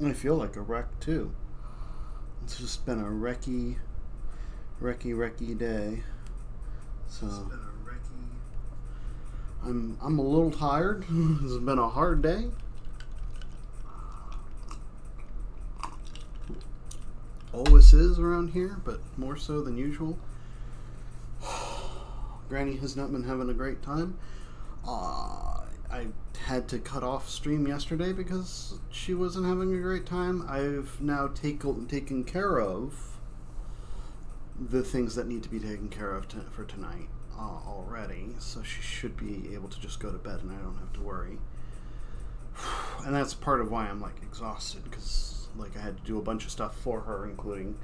I feel like a wreck too. It's just been a wrecky day. So I'm a little tired. It's been a hard day. Always is around here, but more so than usual. Granny has not been having a great time. I had to cut off stream yesterday because she wasn't having a great time. I've now taken care of the things that need to be taken care of for tonight already, so she should be able to just go to bed and I don't have to worry. And that's part of why I'm like exhausted, because like I had to do a bunch of stuff for her, including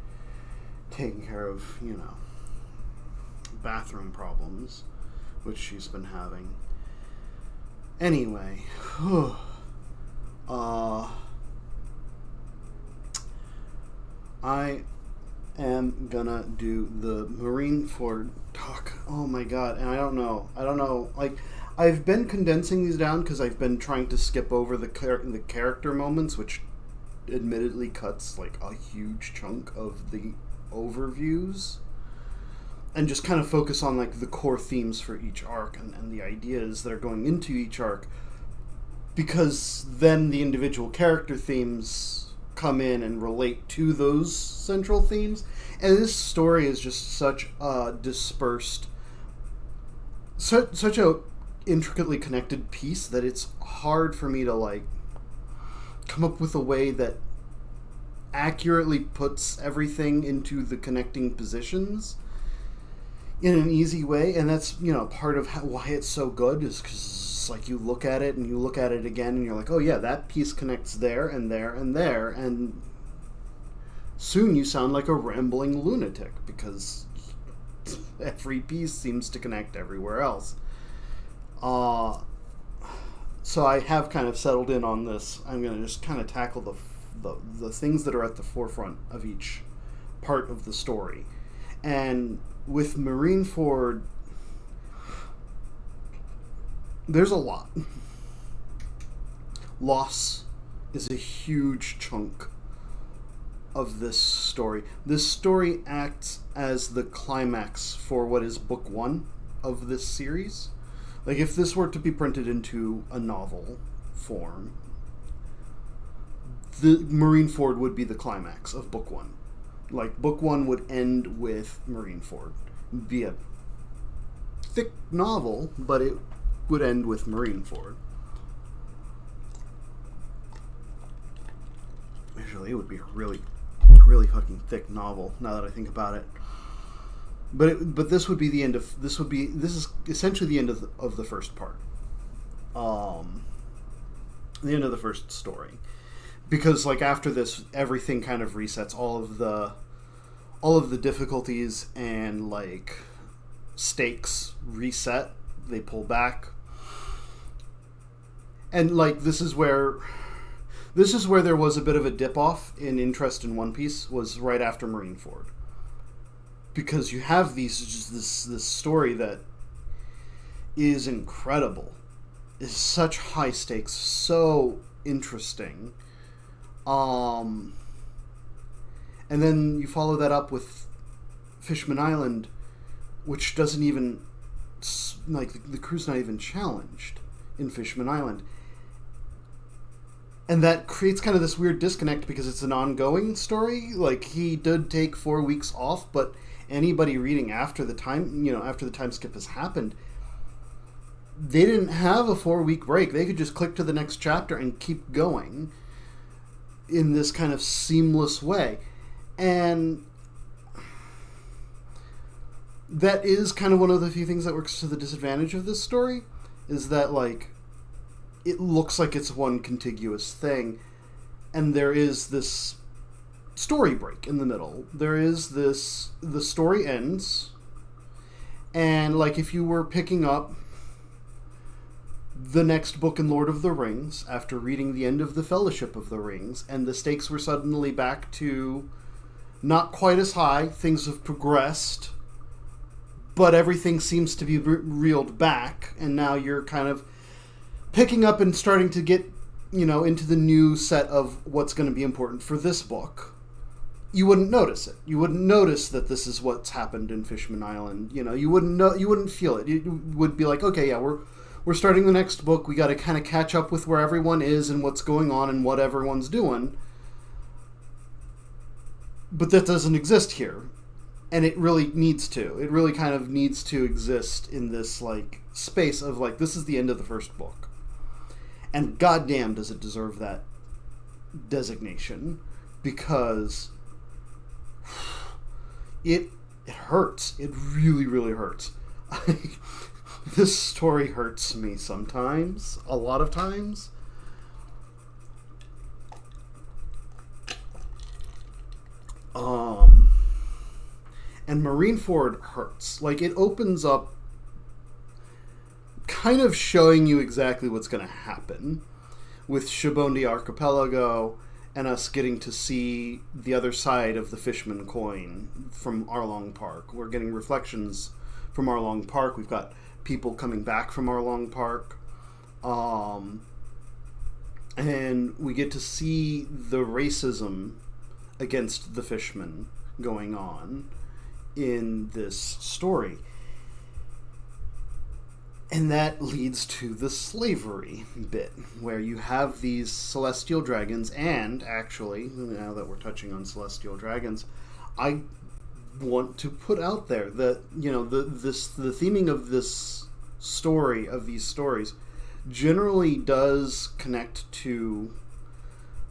taking care of, bathroom problems, which she's been having. Anyway, I am gonna do the Marineford talk. Oh my god, and I don't know. Like, I've been condensing these down because I've been trying to skip over the character moments, which admittedly cuts like a huge chunk of the overviews, and just kind of focus on like the core themes for each arc and the ideas that are going into each arc, because then the individual character themes come in and relate to those central themes. And this story is just such a dispersed, such a intricately connected piece that it's hard for me to like come up with a way that accurately puts everything into the connecting positions in an easy way. And that's part of why it's so good, is because like you look at it and you look at it again and you're like, oh yeah, that piece connects there and there and there, and soon you sound like a rambling lunatic because every piece seems to connect everywhere else. So I have kind of settled in on this. I'm going to just kind of tackle the things that are at the forefront of each part of the story. And with Marineford, there's a lot. Loss is a huge chunk of this story. This story acts as the climax for what is book one of this series. Like, if this were to be printed into a novel form, the Marineford would be the climax of book one. Like, book one would end with Marineford. It'd be a thick novel, but it would end with Marineford. Actually, it would be a really, really fucking thick novel, now that I think about it. But this would be the end of this is essentially the end of the first part, the end of the first story, because like after this everything kind of resets. All of the difficulties and like stakes reset. They pull back, and like this is where there was a bit of a dip off in interest in One Piece, was right after Marineford. Because you have this story that is incredible, is such high stakes, so interesting, and then you follow that up with Fishman Island, which doesn't even, like, the crew's not even challenged in Fishman Island, and that creates kind of this weird disconnect because it's an ongoing story. Like, he did take 4 weeks off, but anybody reading after the time skip has happened, they didn't have a 4-week break. They could just click to the next chapter and keep going in this kind of seamless way. And that is kind of one of the few things that works to the disadvantage of this story, is that like it looks like it's one contiguous thing, and there is this story break in the middle. There is this, the story ends, and like if you were picking up the next book in Lord of the Rings after reading the end of the Fellowship of the Rings, and the stakes were suddenly back to not quite as high, things have progressed, but everything seems to be reeled back, and now you're kind of picking up and starting to get into the new set of what's going to be important for this book, you wouldn't notice it. You wouldn't notice that this is what's happened in Fishman Island. You wouldn't feel it. You would be like, okay, yeah, we're starting the next book. We got to kind of catch up with where everyone is and what's going on and what everyone's doing. But that doesn't exist here. And it really needs to. It really kind of needs to exist in this, like, space of, like, this is the end of the first book. And goddamn does it deserve that designation. Because it hurts. It really, really hurts. This story hurts me sometimes. A lot of times. And Marineford hurts. Like, it opens up kind of showing you exactly what's going to happen with Shabondi Archipelago and us getting to see the other side of the Fishman coin from Arlong Park. We're getting reflections from Arlong Park. We've got people coming back from Arlong Park. And we get to see the racism against the Fishmen going on in this story. And that leads to the slavery bit, where you have these celestial dragons, and actually, now that we're touching on celestial dragons, I want to put out there that, the theming of this story, of these stories, generally does connect to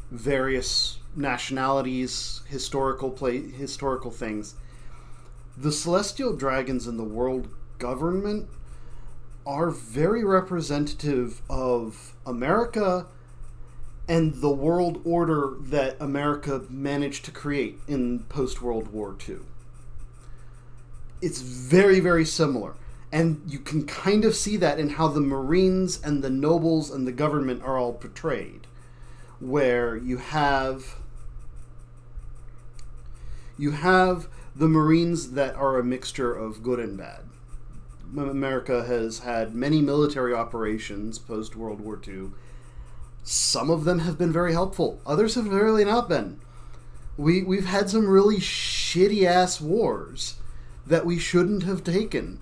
various nationalities, historical things. The celestial dragons in the world government are very representative of America and the world order that America managed to create in post-World War II. It's very, very similar. And you can kind of see that in how the Marines and the nobles and the government are all portrayed. Where you have the Marines that are a mixture of good and bad. America has had many military operations post-World War II. Some of them have been very helpful. Others have really not been. We've had some really shitty-ass wars that we shouldn't have taken.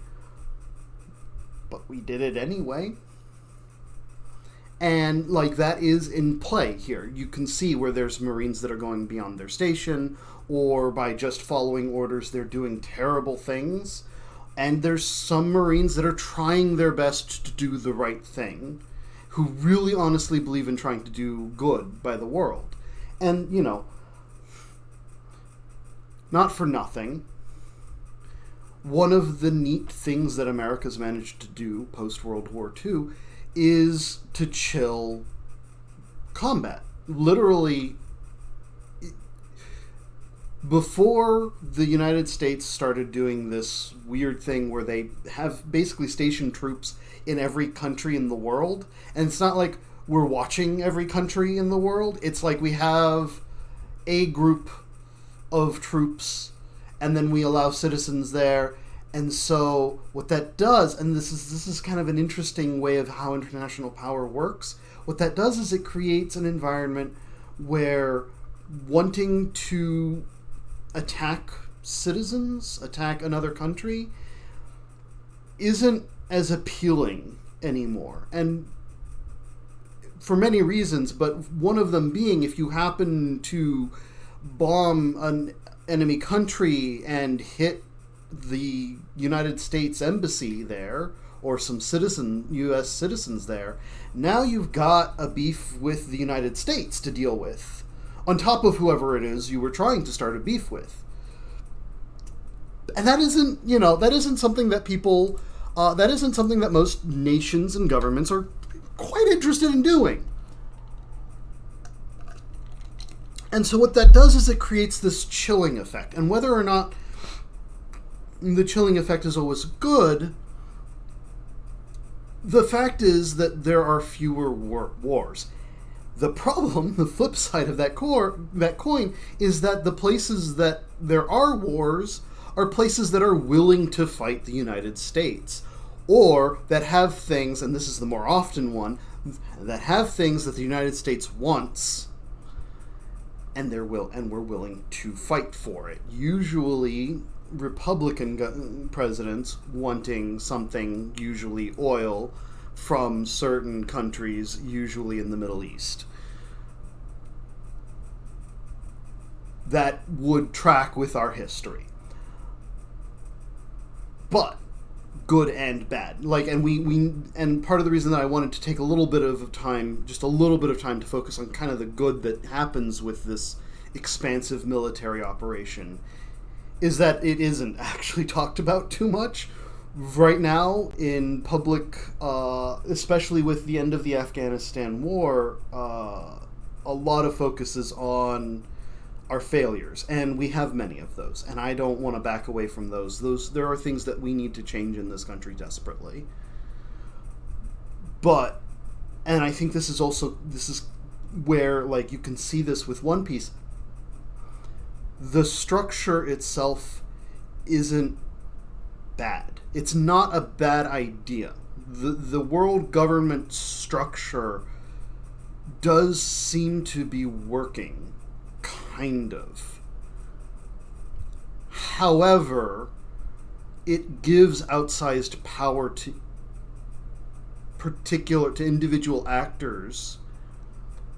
But we did it anyway. And, like, that is in play here. You can see where there's Marines that are going beyond their station, or by just following orders, they're doing terrible things. And there's some Marines that are trying their best to do the right thing, who really honestly believe in trying to do good by the world. And, not for nothing, one of the neat things that America's managed to do post-World War II is to chill combat. Literally, before the United States started doing this weird thing where they have basically stationed troops in every country in the world, and it's not like we're watching every country in the world, it's like we have a group of troops and then we allow citizens there. And so what that does, and this is kind of an interesting way of how international power works, what that does is it creates an environment where wanting to attack citizens, attack another country, isn't as appealing anymore. And for many reasons, but one of them being if you happen to bomb an enemy country and hit the United States Embassy there, or some U.S. citizens there, now you've got a beef with the United States to deal with, on top of whoever it is you were trying to start a beef with. And that isn't something that people, that isn't something that most nations and governments are quite interested in doing. And so what that does is it creates this chilling effect. And whether or not the chilling effect is always good, the fact is that there are fewer wars. The problem, the flip side of that coin, is that the places that there are wars are places that are willing to fight the United States, or that have things, and this is the more often one, that have things that the United States wants, and we're willing to fight for it. Usually, Republican presidents wanting something, usually oil, from certain countries, usually in the Middle East, that would track with our history. But good and bad. And part of the reason that I wanted to take a little bit of time, just a little bit of time, to focus on kind of the good that happens with this expansive military operation is that it isn't actually talked about too much right now in public, especially with the end of the Afghanistan war. A lot of focus is on our failures, and we have many of those, and I don't want to back away from those. There are things that we need to change in this country desperately. But, and I think this is where, like, you can see this with One Piece. The structure itself isn't bad. It's not a bad idea. The world government structure does seem to be working. Kind of. However, it gives outsized power to individual actors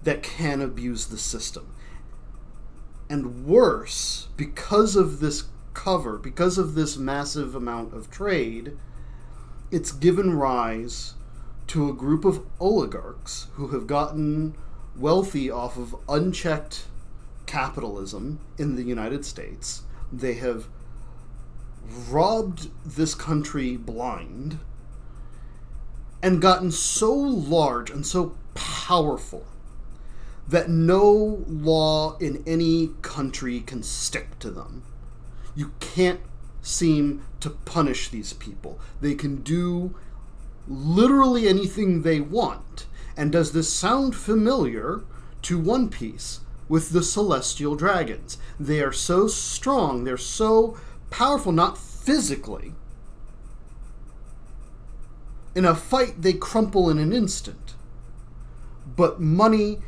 that can abuse the system. And worse, because of this cover, because of this massive amount of trade, it's given rise to a group of oligarchs who have gotten wealthy off of unchecked capitalism in the United States. They have robbed this country blind and gotten so large and so powerful that no law in any country can stick to them. You can't seem to punish these people. They can do literally anything they want. And does this sound familiar to One Piece? With the celestial dragons. They are so strong, they're so powerful, not physically. In a fight, they crumple in an instant. But money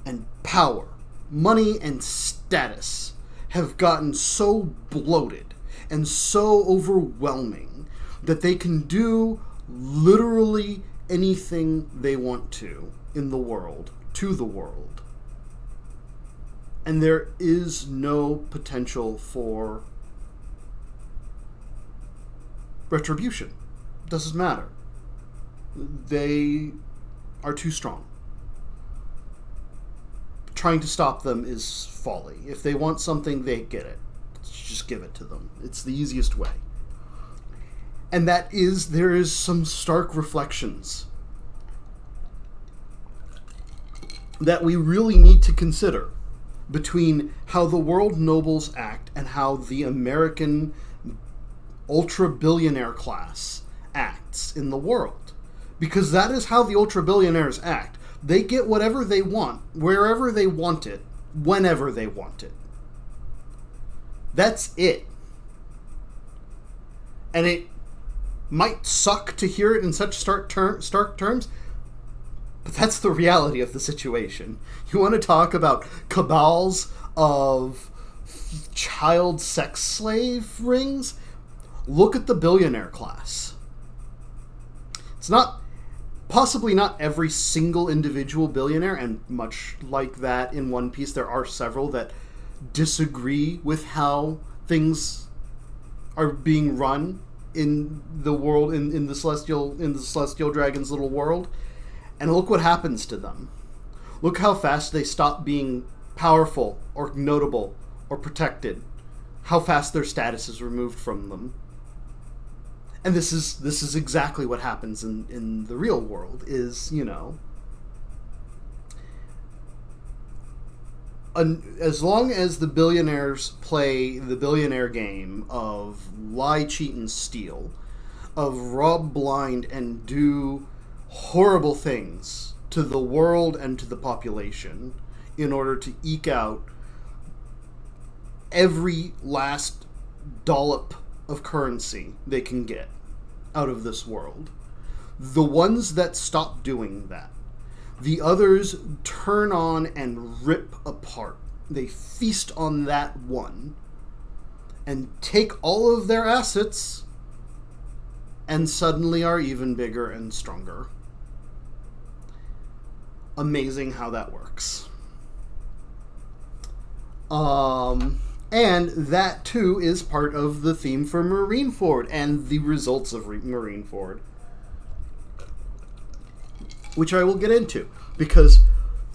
and power, money and status have gotten so bloated and so overwhelming that they can do literally anything they want to in the world, to the world. And there is no potential for retribution. Doesn't matter. They are too strong. Trying to stop them is folly. If they want something, they get it. Just give it to them. It's the easiest way. And there is some stark reflections that we really need to consider between how the world nobles act and how the American ultra-billionaire class acts in the world. Because that is how the ultra-billionaires act. They get whatever they want, wherever they want it, whenever they want it. That's it. And it might suck to hear it in such stark terms, but that's the reality of the situation. You want to talk about cabals of child sex slave rings? Look at the billionaire class. It's possibly not every single individual billionaire, and much like that in One Piece, there are several that disagree with how things are being run in the world, in the celestial dragon's little world. And look what happens to them. Look how fast they stop being powerful or notable or protected. How fast their status is removed from them. And this is exactly what happens in the real world, is, as long as the billionaires play the billionaire game of lie, cheat, and steal, of rob blind and do horrible things to the world and to the population in order to eke out every last dollop of currency they can get out of this world, The ones that stop doing that, the others turn on and rip apart. They feast on that one and take all of their assets and suddenly are even bigger and stronger. Amazing how that works. And that too is part of the theme for Marineford and the results of Marineford, which I will get into, because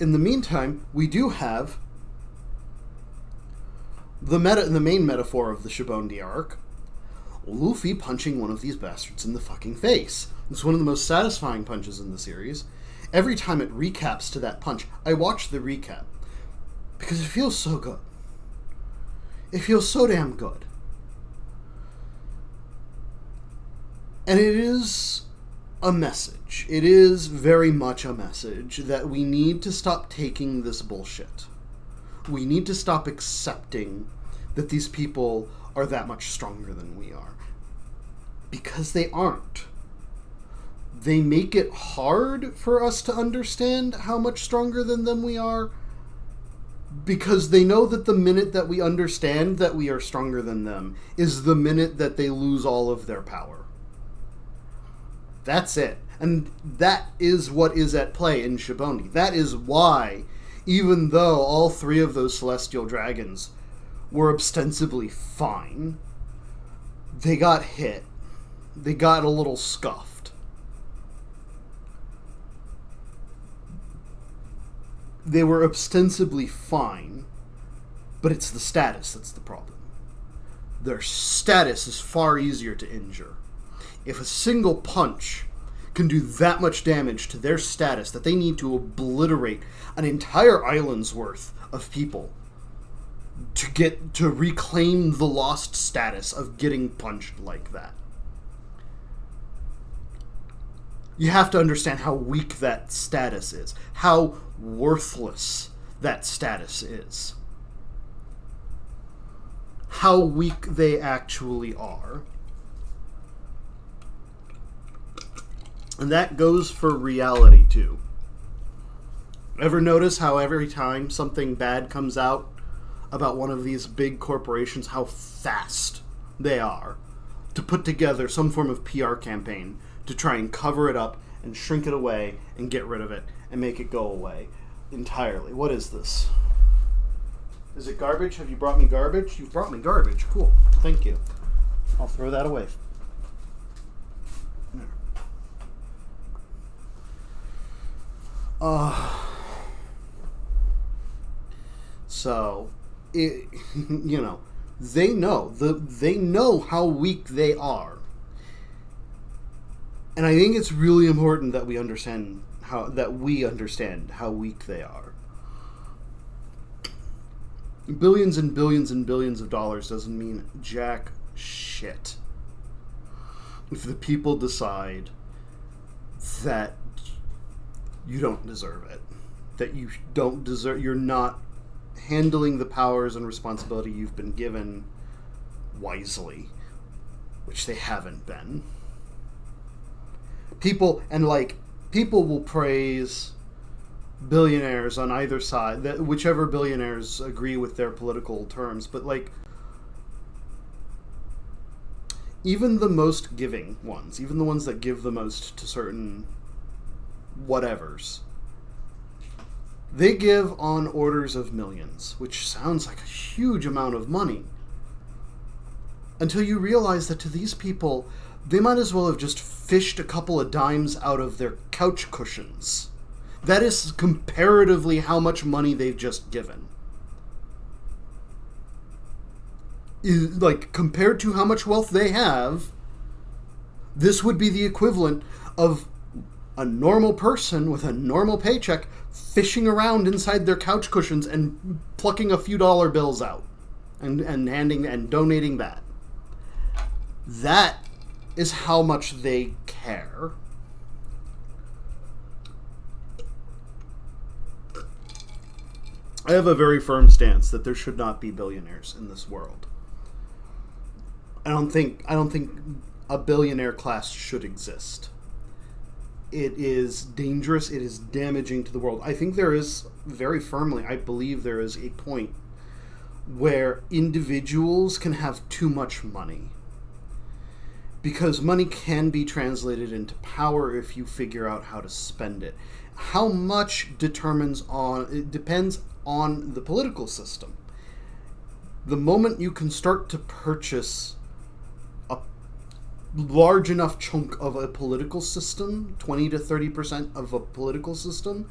in the meantime we do have the main metaphor of the Shibondi arc, Luffy punching one of these bastards in the fucking face. It's one of the most satisfying punches in the series. Every time it recaps to that punch, I watch the recap because it feels so good. It feels so damn good. And it is a message. It is very much a message that we need to stop taking this bullshit. We need to stop accepting that these people are that much stronger than we are. Because they aren't. They make it hard for us to understand how much stronger than them we are, because they know that the minute that we understand that we are stronger than them is the minute that they lose all of their power. That's it. And that is what is at play in Shibondi. That is why, even though all three of those celestial dragons were ostensibly fine, they got hit. They got a little scuffed. They were ostensibly fine, but it's the status that's the problem. Their status is far easier to injure. If a single punch can do that much damage to their status that they need to obliterate an entire island's worth of people to reclaim the lost status of getting punched like that. You have to understand how weak that status is, how worthless that status is, how weak they actually are. And that goes for reality too. Ever notice how every time something bad comes out about one of these big corporations, how fast they are to put together some form of PR campaign to try and cover it up and shrink it away and get rid of it and make it go away entirely? What is this? Is it garbage? Have you brought me garbage? You've brought me garbage. Cool. Thank you. I'll throw that away. So, they know how weak they are. And I think it's really important that we understand how weak they are. Billions and billions and billions of dollars doesn't mean jack shit if the people decide that you don't deserve it, that you're not handling the powers and responsibility you've been given wisely, which they haven't been. People will praise billionaires on either side, whichever billionaires agree with their political terms, but even the most giving ones, even the ones that give the most to certain whatevers, they give on orders of millions, which sounds like a huge amount of money, until you realize that to these people, they might as well have just fished a couple of dimes out of their couch cushions. That is comparatively how much money they've just given. Compared to how much wealth they have, this would be the equivalent of a normal person with a normal paycheck fishing around inside their couch cushions and plucking a few dollar bills out and handing and donating that. That is how much they care. I have a very firm stance that there should not be billionaires in this world. I don't think a billionaire class should exist. It is dangerous. It is damaging to the world. I think there is, very firmly, I believe there is a point where individuals can have too much money. Because money can be translated into power if you figure out how to spend it. How much it depends on the political system. The moment you can start to purchase a large enough chunk of a political system, 20 to 30% of a political system,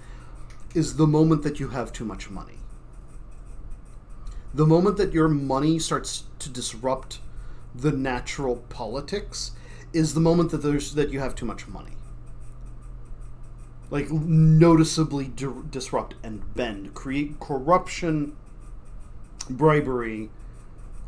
is the moment that you have too much money. The moment that your money starts to disrupt the natural politics is the moment that you have too much money. Like, noticeably disrupt and bend, create corruption, bribery,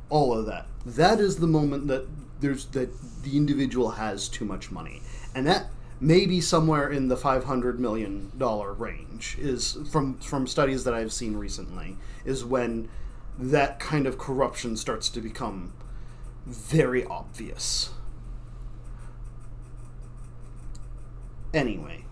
all of that. That is the moment that the individual has too much money, and that may be somewhere in the $500 million range. Is from studies that I've seen recently, is when that kind of corruption starts to become very obvious. Anyway,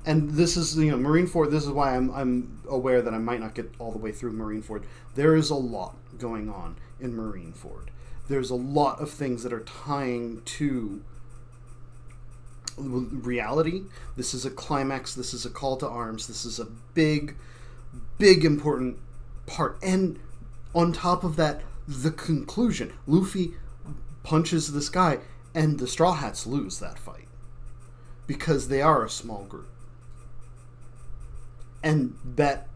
and this is, Marineford. This is why I'm aware that I might not get all the way through Marineford. There is a lot going on in Marineford. There's a lot of things that are tying to reality. This is a climax. This is a call to arms. This is a big, big important part. And on top of that, the conclusion. Luffy punches this guy, and the Straw Hats lose that fight because they are a small group. And that,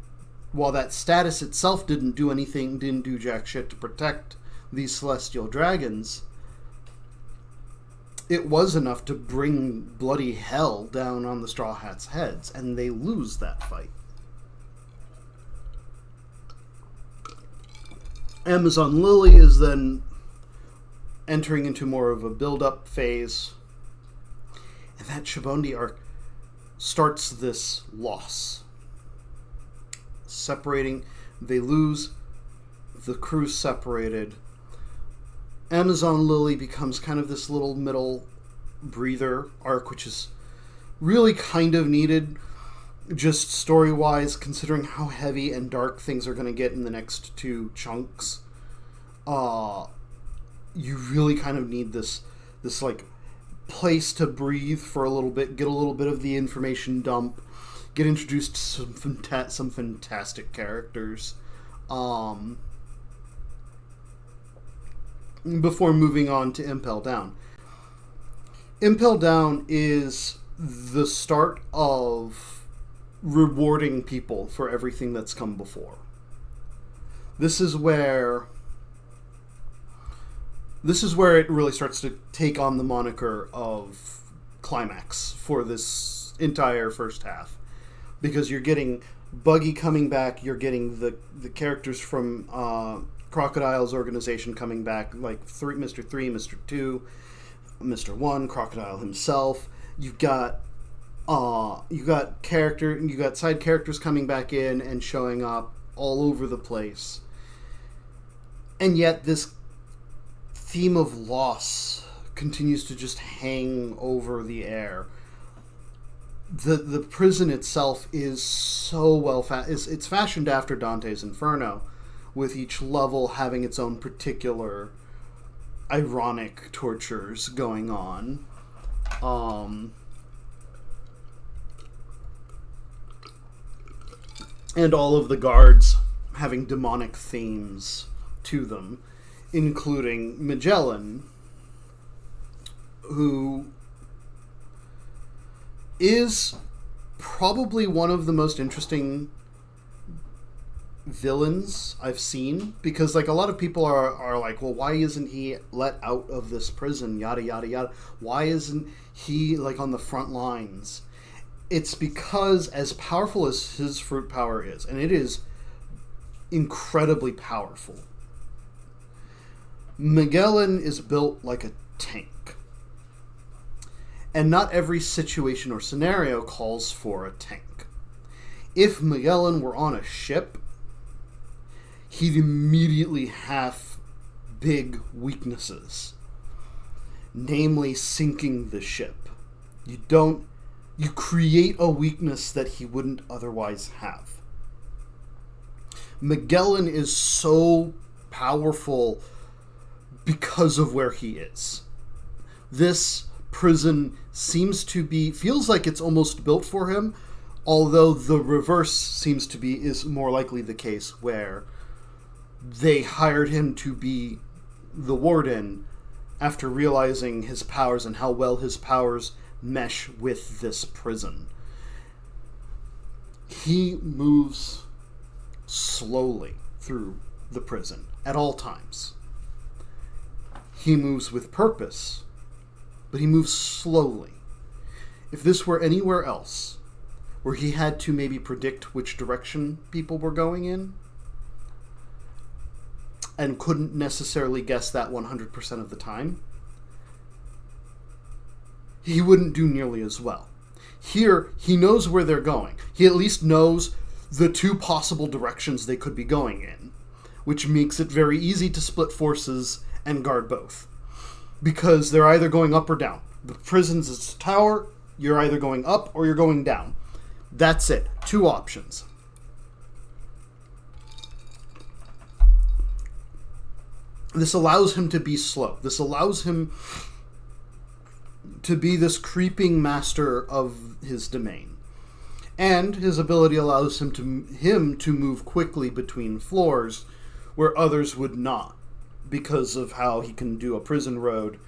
while that status itself didn't do jack shit to protect these celestial dragons, it was enough to bring bloody hell down on the Straw Hats' heads, and they lose that fight. Amazon Lily is then entering into more of a build-up phase, and that Shibondi arc starts this loss. Separating, they lose, the crew's separated. Amazon Lily becomes kind of this little middle breather arc, which is really kind of needed, just story-wise, considering how heavy and dark things are going to get in the next two chunks. You really kind of need this like place to breathe for a little bit, get a little bit of the information dump, get introduced to some fantastic characters, before moving on to Impel Down. Impel Down is the start of rewarding people for everything that's come before. This is where it really starts to take on the moniker of climax for this entire first half. Because you're getting Buggy coming back, you're getting the characters from Crocodile's organization coming back, like Mr. 3, Mr. 2, Mr. 1, Crocodile himself. You've got side characters coming back in and showing up all over the place. And yet this theme of loss continues to just hang over the air. The prison itself is so well it's fashioned after Dante's Inferno, with each level having its own particular ironic tortures going on. And all of the guards having demonic themes to them, including Magellan, who is probably one of the most interesting villains I've seen, because like a lot of people are like, well, why isn't he let out of this prison, yada yada yada, why isn't he like on the front lines? It's because as powerful as his fruit power is, and it is incredibly powerful, Magellan is built like a tank. And not every situation or scenario calls for a tank. If Magellan were on a ship, he'd immediately have big weaknesses. Namely, sinking the ship. You don't You create a weakness that he wouldn't otherwise have. Magellan is so powerful because of where he is. This prison feels like it's almost built for him, although the reverse is more likely the case, where they hired him to be the warden after realizing his powers and how well his powers mesh with this prison. He moves slowly through the prison at all times. He moves with purpose, but he moves slowly. If this were anywhere else, where he had to maybe predict which direction people were going in, and couldn't necessarily guess that 100% of the time, he wouldn't do nearly as well. Here, he knows where they're going. He at least knows the two possible directions they could be going in, which makes it very easy to split forces and guard both, because they're either going up or down. The prison's a tower, you're either going up or you're going down. That's it. Two options. This allows him to be slow. This allows him to be this creeping master of his domain. And his ability allows him to move quickly between floors where others would not, because of how he can do a prison road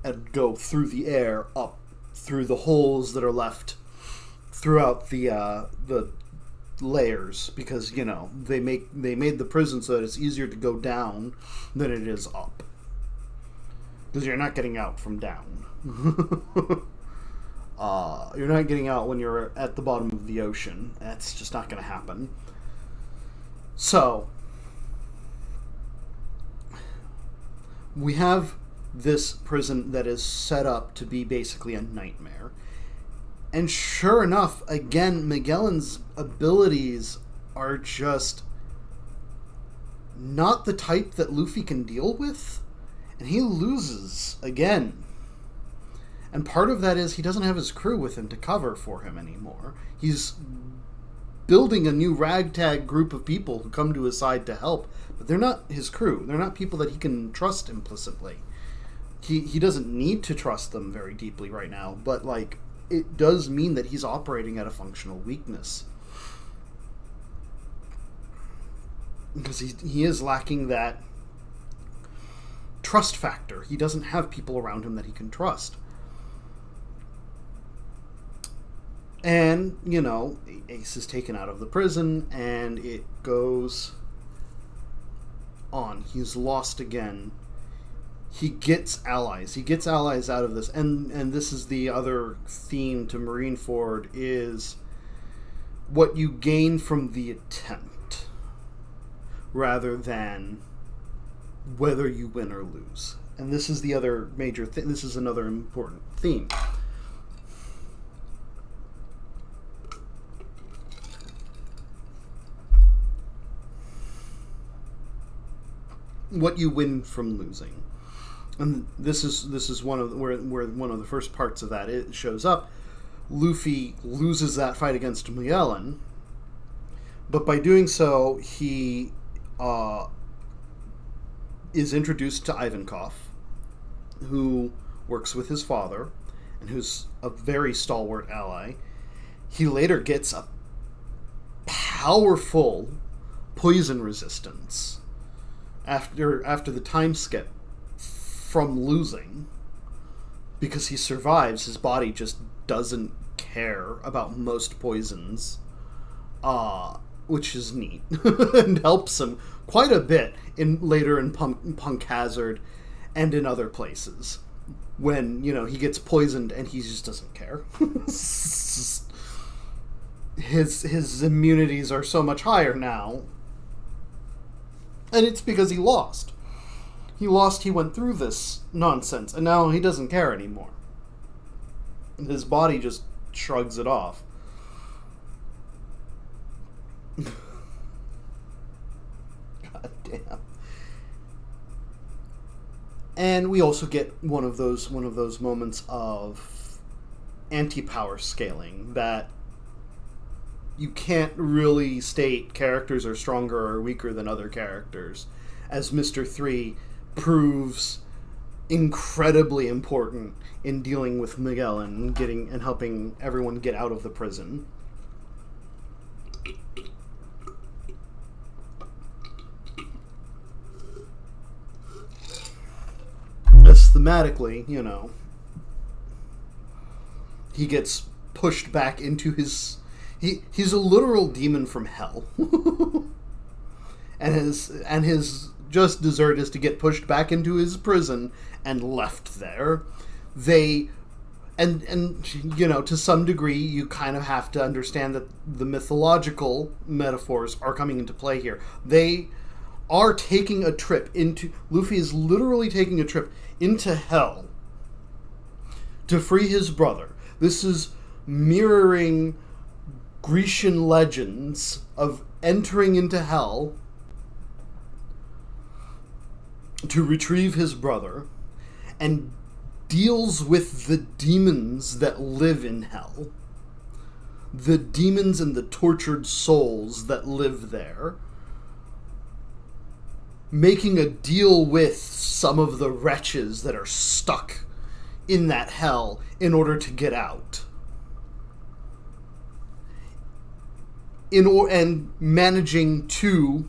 and go through the air up through the holes that are left throughout the layers, because they made the prison so that it's easier to go down than it is up, because you're not getting out from down. You're not getting out when you're at the bottom of the ocean. That's just not going to happen. So we have this prison that is set up to be basically a nightmare. And sure enough, again, Magellan's abilities are just not the type that Luffy can deal with. And he loses again. And part of that is he doesn't have his crew with him to cover for him anymore. He's building a new ragtag group of people who come to his side to help, but they're not his crew. They're not people that he can trust implicitly. He doesn't need to trust them very deeply right now, but it does mean that he's operating at a functional weakness. Because he is lacking that trust factor. He doesn't have people around him that he can trust. And, Ace is taken out of the prison, and it goes on. He's lost again. He gets allies. He gets allies out of this. And this is the other theme to Marineford, is what you gain from the attempt, rather than whether you win or lose. And this is the other major thing. This is another important theme. What you win from losing. And this is one of where one of the first parts of that it shows up. Luffy loses that fight against Magellan, but by doing so, he is introduced to Ivankov, who works with his father, and who's a very stalwart ally. He later gets a powerful poison resistance after the time skip from losing, because he survives. His body just doesn't care about most poisons, which is neat and helps him quite a bit later in Punk Hazard and in other places when he gets poisoned and he just doesn't care. his immunities are so much higher now. And it's because he lost. He went through this nonsense, and now he doesn't care anymore. His body just shrugs it off. God damn. And we also get one of those moments of anti-power scaling, that you can't really state characters are stronger or weaker than other characters, as Mr. 3 proves incredibly important in dealing with Miguel and helping everyone get out of the prison. As thematically, he gets pushed back into his... He's a literal demon from hell. and his just desert is to get pushed back into his prison and left there. And to some degree, you kind of have to understand that the mythological metaphors are coming into play here. They are taking a trip into... Luffy is literally taking a trip into hell to free his brother. This is mirroring Grecian legends of entering into hell to retrieve his brother, and deals with the demons that live in hell. The demons and the tortured souls that live there. Making a deal with some of the wretches that are stuck in that hell in order to get out. And managing to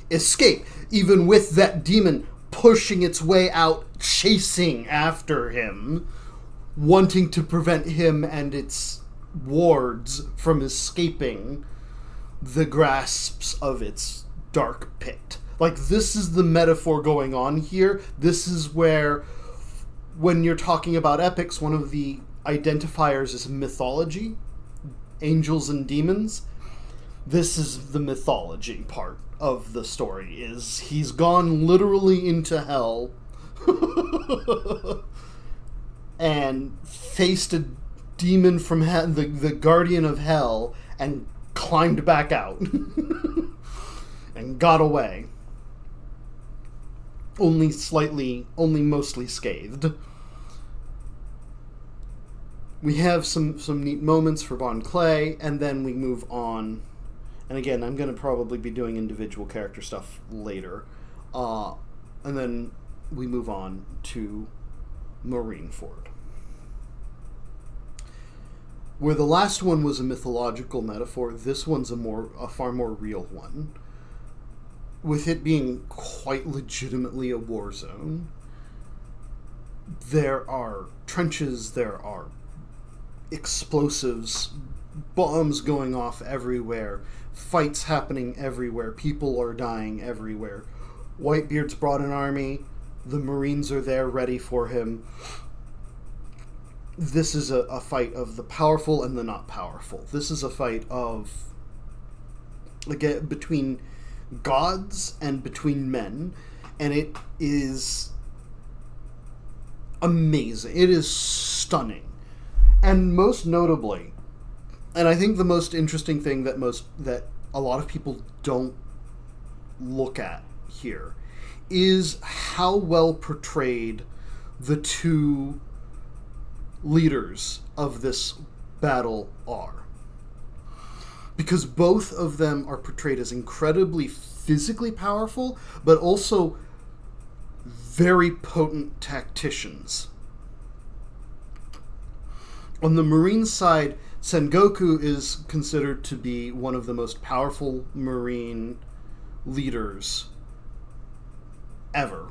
escape, even with that demon pushing its way out, chasing after him, wanting to prevent him and its wards from escaping the grasps of its dark pit. Like, this is the metaphor going on here. This is where, when you're talking about epics, one of the identifiers is mythology, angels and demons. This is the mythology part of the story, is he's gone literally into hell and faced a demon from the guardian of hell, and climbed back out and got away. Only mostly scathed. We have some neat moments for Bon Clay, and then we move on. And again, I'm going to probably be doing individual character stuff later. And then we move on to Marineford. Where the last one was a mythological metaphor, this one's a far more real one. With it being quite legitimately a war zone. There are trenches, there are explosives, bombs going off everywhere, fights happening everywhere, people are dying everywhere. Whitebeard's brought an army, the Marines are there ready for him. This is a fight of the powerful and the not powerful. This is a fight of, again, between gods and between men, and it is amazing. It is stunning. And most notably, and I think the most interesting thing that a lot of people don't look at here is how well portrayed the two leaders of this battle are. Because both of them are portrayed as incredibly physically powerful, but also very potent tacticians. On the Marine side, Sengoku is considered to be one of the most powerful Marine leaders ever.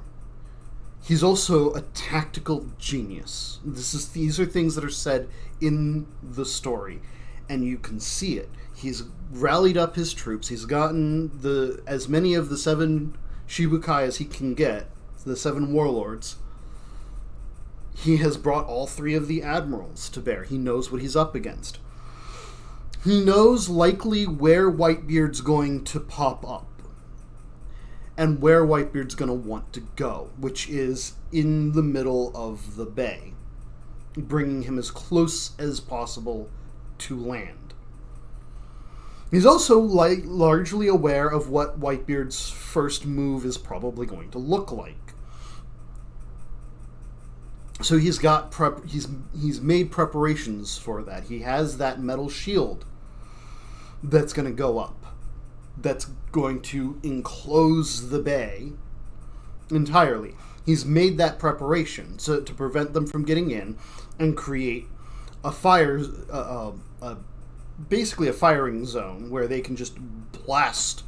He's also a tactical genius. These are things that are said in the story, and you can see it. He's rallied up his troops. He's gotten as many of the 7 Shibukai as he can get, the 7 warlords. He has brought all 3 of the admirals to bear. He knows what he's up against. He knows likely where Whitebeard's going to pop up and where Whitebeard's going to want to go, which is in the middle of the bay, bringing him as close as possible to land. He's also largely aware of what Whitebeard's first move is probably going to look like. So he's made preparations for that. He has that metal shield that's going to go up, that's going to enclose the bay entirely. He's made that preparation to prevent them from getting in and create a basically a firing zone where they can just blast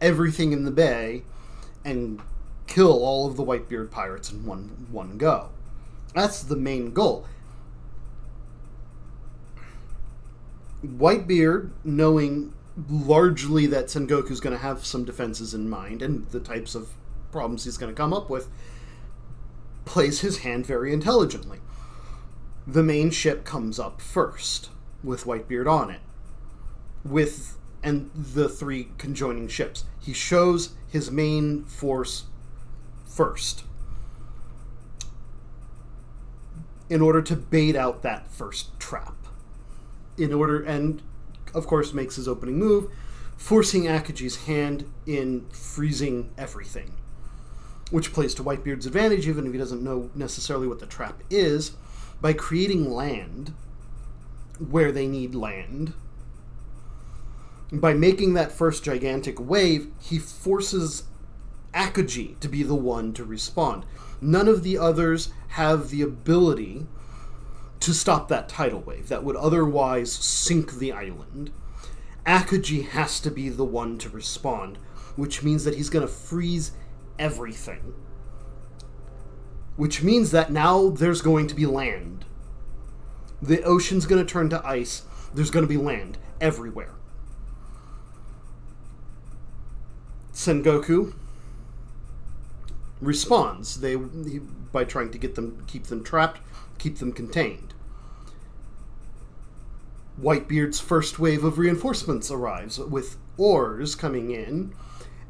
everything in the bay and kill all of the Whitebeard pirates in one go. That's the main goal. Whitebeard, knowing largely that Sengoku's going to have some defenses in mind and the types of problems he's going to come up with, plays his hand very intelligently. The main ship comes up first, with Whitebeard on it, and the 3 conjoining ships. He shows his main force first, in order to bait out that first trap. And of course makes his opening move, forcing Akaji's hand in freezing everything, which plays to Whitebeard's advantage, even if he doesn't know necessarily what the trap is, by creating land where they need land. By making that first gigantic wave, he forces Akaji to be the one to respond. None of the others have the ability to stop that tidal wave that would otherwise sink the island. Akaji has to be the one to respond, which means that he's going to freeze everything. Which means that now there's going to be land. The ocean's going to turn to ice. There's going to be land everywhere. Sengoku responds by trying to keep them trapped, keep them contained. Whitebeard's first wave of reinforcements arrives, with oars coming in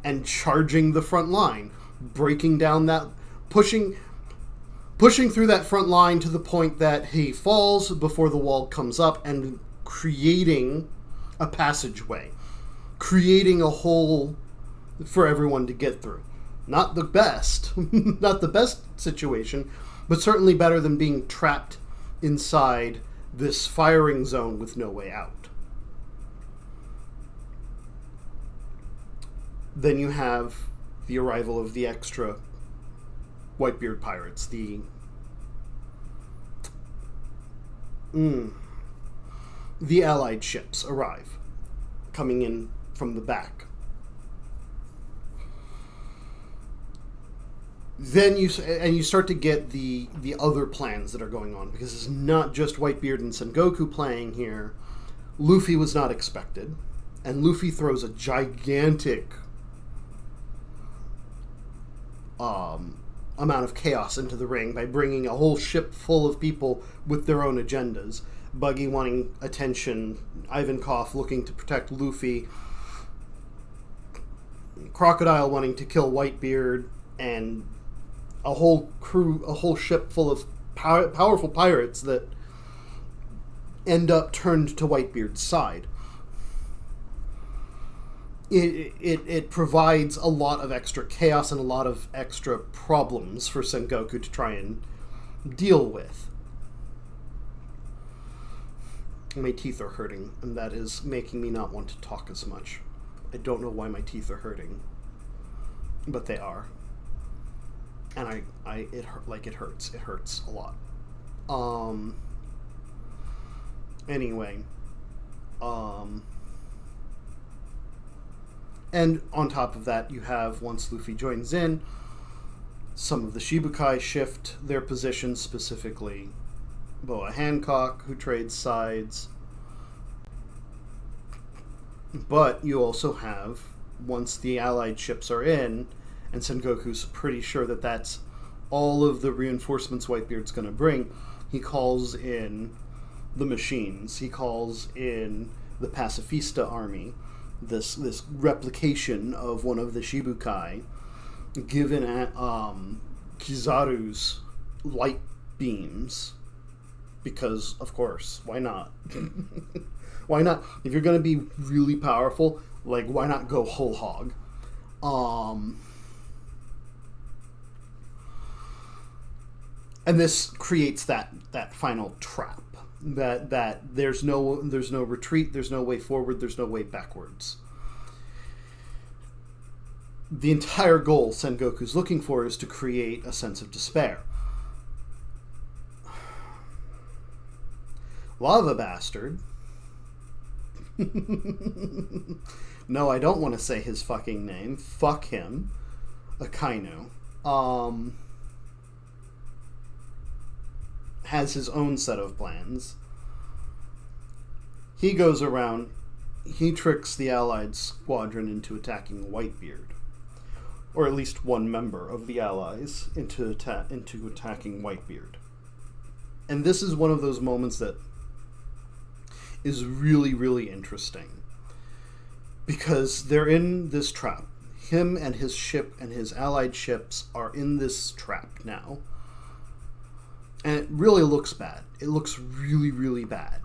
and charging the front line, breaking down that, pushing through that front line to the point that he falls before the wall comes up, and creating a passageway, creating a hole for everyone to get through. Not the best, not the best situation, but certainly better than being trapped inside this firing zone with no way out. Then you have the arrival of the extra Whitebeard pirates, the allied ships arrive, coming in from the back. Then you start to get the other plans that are going on, because it's not just Whitebeard and Sengoku playing here. Luffy was not expected, and Luffy throws a gigantic amount of chaos into the ring by bringing a whole ship full of people with their own agendas. Buggy wanting attention, Ivankov looking to protect Luffy, Crocodile wanting to kill Whitebeard, and a whole ship full of powerful pirates that end up turned to Whitebeard's side. It provides a lot of extra chaos and a lot of extra problems for Sengoku to try and deal with. My teeth are hurting, and that is making me not want to talk as much. I don't know why my teeth are hurting, but they are. And it hurts. It hurts a lot. Anyway. And on top of that, you have, once Luffy joins in, some of the Shibukai shift their positions, specifically Boa Hancock, who trades sides. But you also have, once the allied ships are in, and Sengoku's pretty sure that that's all of the reinforcements Whitebeard's going to bring, he calls in the machines. He calls in the Pacifista army, this replication of one of the Shibukai, given at Kizaru's light beams, because, of course, why not? Why not? If you're going to be really powerful, why not go whole hog? And this creates that final trap that there's no retreat, there's no way forward, there's no way backwards. The entire goal Sengoku's looking for is to create a sense of despair. Lava Bastard. No, I don't want to say his fucking name. Fuck him. Akainu. Has his own set of plans. He goes around, he tricks the Allied squadron into attacking Whitebeard. Or at least one member of the Allies into attacking Whitebeard. And this is one of those moments that is really, really interesting. Because they're in this trap. Him and his ship and his allied ships are in this trap now. And it really looks bad. It looks really, really bad.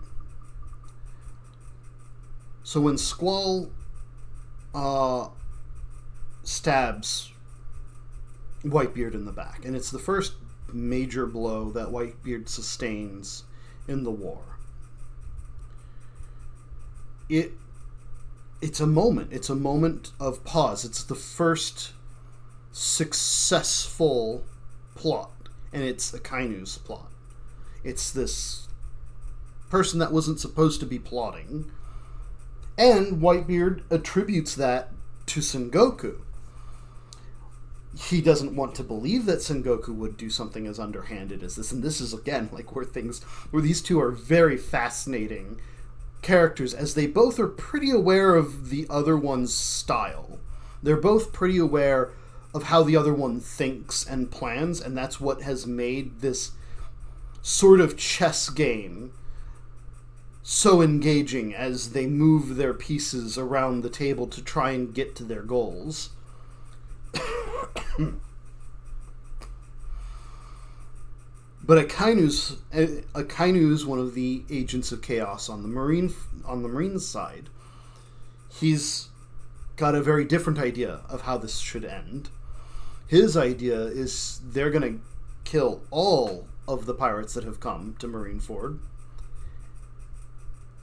So when Squall stabs Whitebeard in the back, and it's the first major blow that Whitebeard sustains in the war. It's a moment. It's a moment of pause. It's the first successful plot, and it's Akainu's plot. It's this person that wasn't supposed to be plotting, and Whitebeard attributes that to Sengoku. He doesn't want to believe that Sengoku would do something as underhanded as this, and this is again like where these two are very fascinating characters, as they both are pretty aware of the other one's style. They're both pretty aware of how the other one thinks and plans, and that's what has made this sort of chess game so engaging as they move their pieces around the table to try and get to their goals. But Akainu's one of the agents of chaos on the Marine side. He's got a very different idea of how this should end. His idea is they're going to kill all of the pirates that have come to Marineford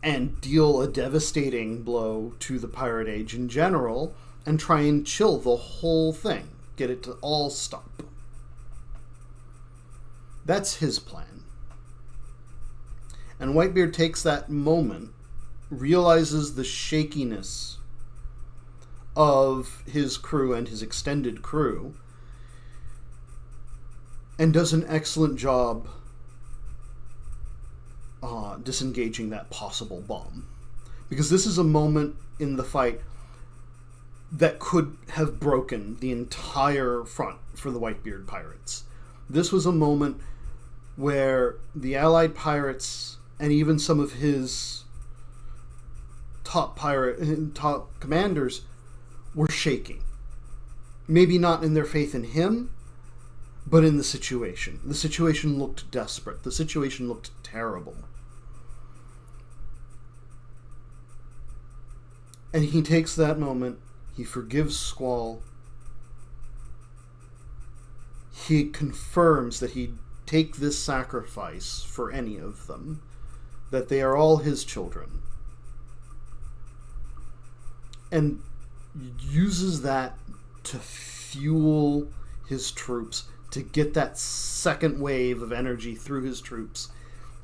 and deal a devastating blow to the pirate age in general and try and chill the whole thing. Get it to all stop. That's his plan. And Whitebeard takes that moment, realizes the shakiness of his crew and his extended crew, and does an excellent job disengaging that possible bomb. Because this is a moment in the fight that could have broken the entire front for the Whitebeard pirates. This was a moment where the Allied pirates and even some of his top commanders were shaking. Maybe not in their faith in him, but in the situation. The situation looked desperate. The situation looked terrible. And he takes that moment, he forgives Squall, he confirms that he'd take this sacrifice for any of them, that they are all his children, and uses that to fuel his troops, to get that second wave of energy through his troops,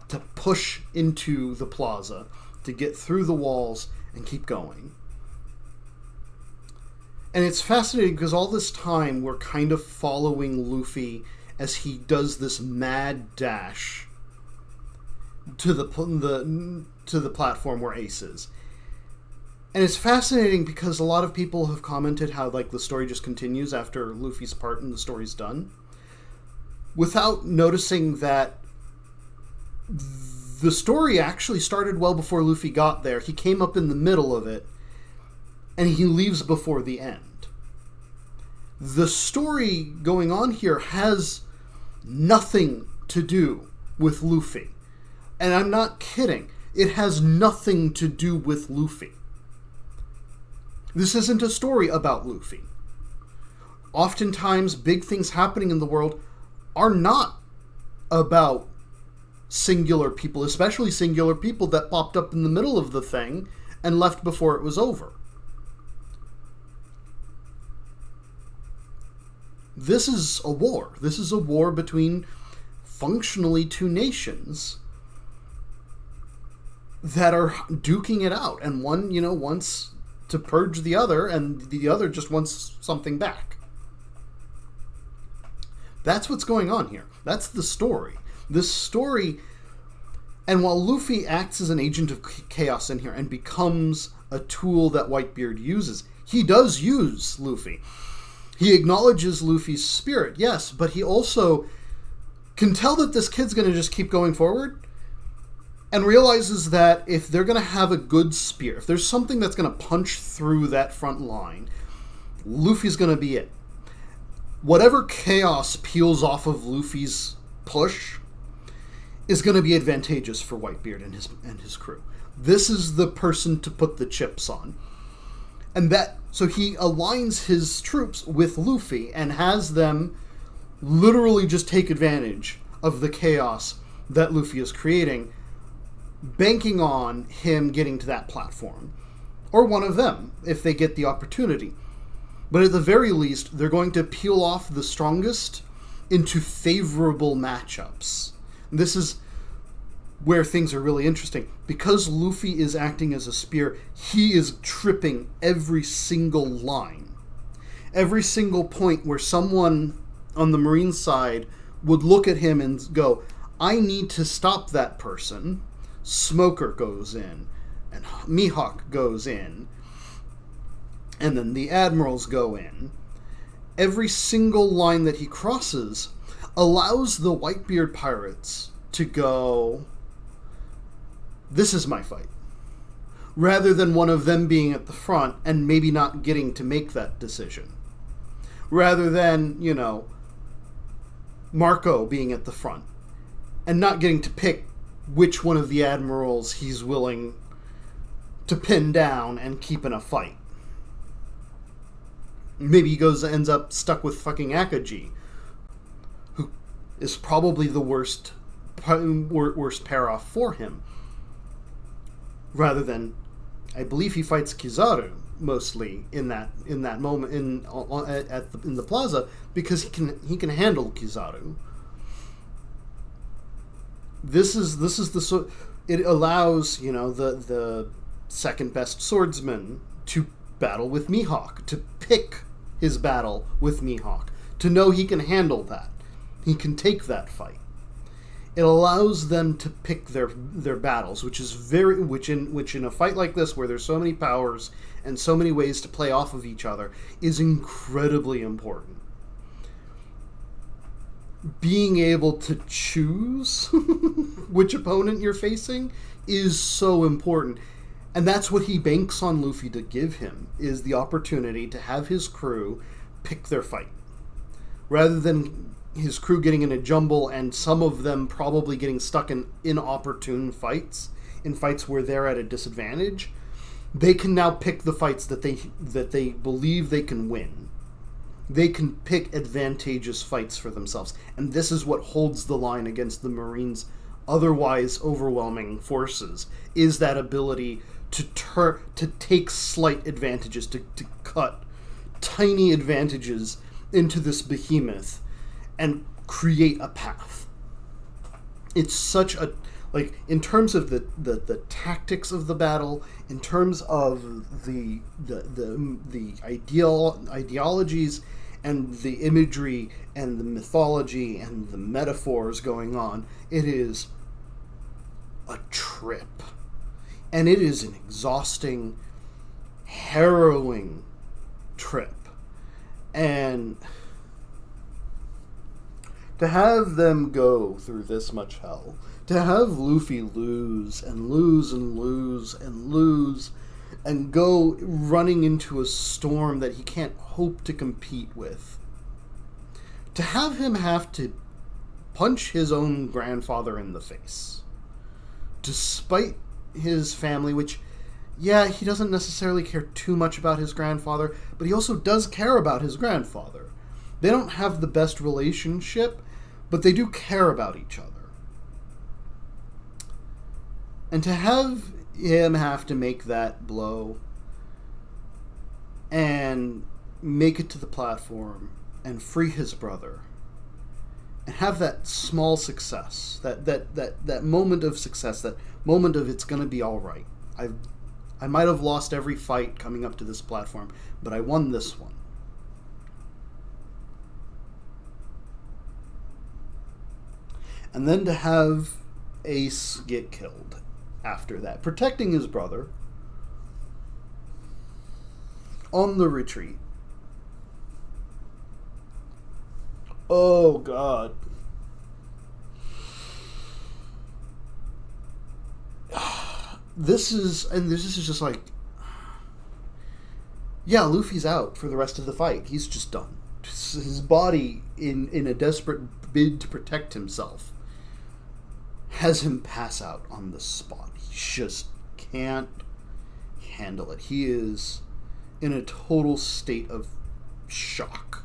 to push into the plaza, to get through the walls and keep going. And it's fascinating because all this time we're kind of following Luffy as he does this mad dash to the platform where Ace is. And it's fascinating because a lot of people have commented how like the story just continues after Luffy's part and the story's done, without noticing that the story actually started well before Luffy got there. He came up in the middle of it, and he leaves before the end. The story going on here has nothing to do with Luffy. And I'm not kidding. It has nothing to do with Luffy. This isn't a story about Luffy. Oftentimes, big things happening in the world are not about singular people, especially singular people that popped up in the middle of the thing and left before it was over. This is a war. This is a war between functionally two nations that are duking it out, and one, wants to purge the other, and the other just wants something back. That's what's going on here. That's the story. This story, and while Luffy acts as an agent of chaos in here and becomes a tool that Whitebeard uses, he does use Luffy. He acknowledges Luffy's spirit, yes, but he also can tell that this kid's going to just keep going forward, and realizes that if they're going to have a good spear, if there's something that's going to punch through that front line, Luffy's going to be it. Whatever chaos peels off of Luffy's push is going to be advantageous for Whitebeard and his crew. This is the person to put the chips on. So he aligns his troops with Luffy and has them literally just take advantage of the chaos that Luffy is creating, banking on him getting to that platform. Or one of them, if they get the opportunity. But at the very least, they're going to peel off the strongest into favorable matchups. This is where things are really interesting. Because Luffy is acting as a spear, he is tripping every single line. Every single point where someone on the Marine side would look at him and go, I need to stop that person. Smoker goes in, and Mihawk goes in, and then the admirals go in. Every single line that he crosses allows the Whitebeard pirates to go, this is my fight. Rather than one of them being at the front and maybe not getting to make that decision. Rather than, Marco being at the front and not getting to pick which one of the admirals he's willing to pin down and keep in a fight. Maybe he ends up stuck with fucking Akaji, who is probably the worst pair-off for him. Rather than, I believe he fights Kizaru mostly in that moment in the plaza, because he can handle Kizaru. This is it allows the second best swordsman to battle with Mihawk, to pick his battle with Mihawk, to know he can handle that, he can take that fight. It allows them to pick their battles, which in a fight like this, where there's so many powers and so many ways to play off of each other, is incredibly important. Being able to choose which opponent you're facing is so important. And that's what he banks on Luffy to give him, is the opportunity to have his crew pick their fight. Rather than his crew getting in a jumble and some of them probably getting stuck in inopportune fights, in fights where they're at a disadvantage, they can now pick the fights that they believe they can win. They can pick advantageous fights for themselves. And this is what holds the line against the Marines' otherwise overwhelming forces, is that ability to take slight advantages, to cut tiny advantages into this behemoth and create a path. It's such a, in terms of the tactics of the battle, in terms of the ideologies and the imagery and the mythology and the metaphors going on, it is a trip. And it is an exhausting, harrowing trip. And to have them go through this much hell, to have Luffy lose and lose and lose and lose and go running into a storm that he can't hope to compete with, to have him have to punch his own grandfather in the face, despite his family, which, yeah, he doesn't necessarily care too much about his grandfather, but he also does care about his grandfather. They don't have the best relationship, but they do care about each other. And to have him have to make that blow and make it to the platform and free his brother and have that small success, that moment of success, that moment of it's going to be all right. I might have lost every fight coming up to this platform, but I won this one. And then to have Ace get killed after that, protecting his brother on the retreat. Oh, God. This is just like, yeah, Luffy's out for the rest of the fight. He's just done. His body, in a desperate bid to protect himself, has him pass out on the spot. He just can't handle it. He is in a total state of shock.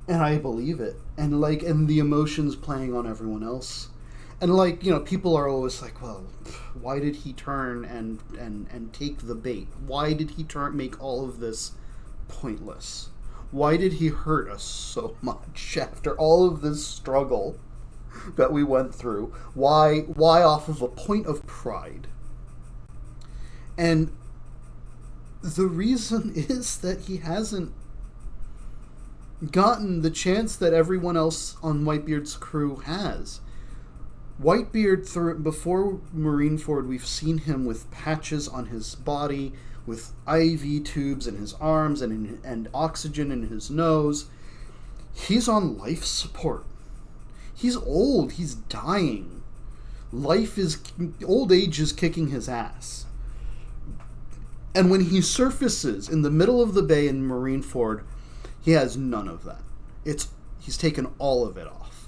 And I believe it. And the emotions playing on everyone else. And people are always like, well, why did he turn and take the bait? Why did he make all of this pointless? Why did he hurt us so much after all of this struggle that we went through? Why off of a point of pride? And the reason is that he hasn't gotten the chance that everyone else on Whitebeard's crew has. Whitebeard, before Marineford, we've seen him with patches on his body, with IV tubes in his arms and oxygen in his nose. He's on life support. He's old. He's dying. Old age is kicking his ass. And when he surfaces in the middle of the bay in Marineford, he has none of that. He's taken all of it off.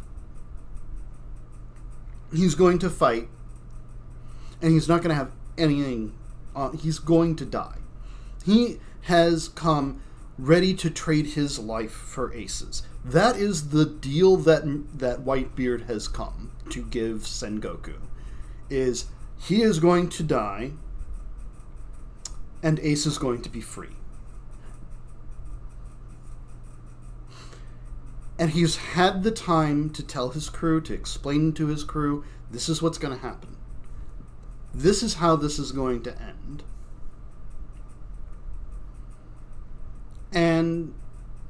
He's going to fight, and he's not going to have anything. He's going to die. He has come ready to trade his life for Ace's. That is the deal that Whitebeard has come to give Sengoku. Is he is going to die, and Ace is going to be free. And he's had the time to tell his crew, to explain to his crew, this is what's going to happen. This is how this is going to end. And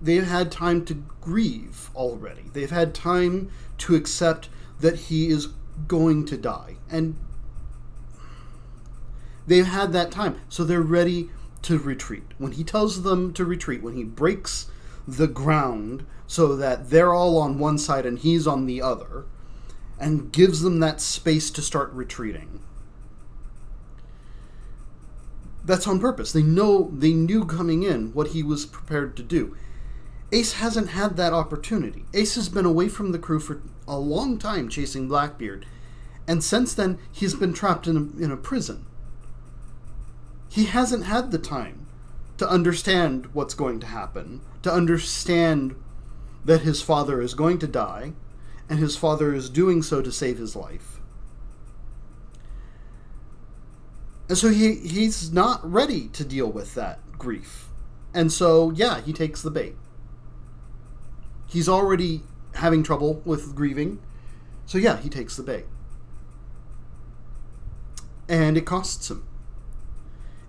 they've had time to grieve already. They've had time to accept that he is going to die. And they've had that time. So they're ready to retreat. When he tells them to retreat, when he breaks the ground so that they're all on one side and he's on the other, and gives them that space to start retreating, that's on purpose. They knew coming in what he was prepared to do. Ace hasn't had that opportunity. Ace has been away from the crew for a long time chasing Blackbeard, and since then he's been trapped in a prison. He hasn't had the time to understand what's going to happen, to understand that his father is going to die, and his father is doing so to save his life. And so he's not ready to deal with that grief. And so, yeah, he takes the bait. He's already having trouble with grieving, so yeah, he takes the bait. And it costs him.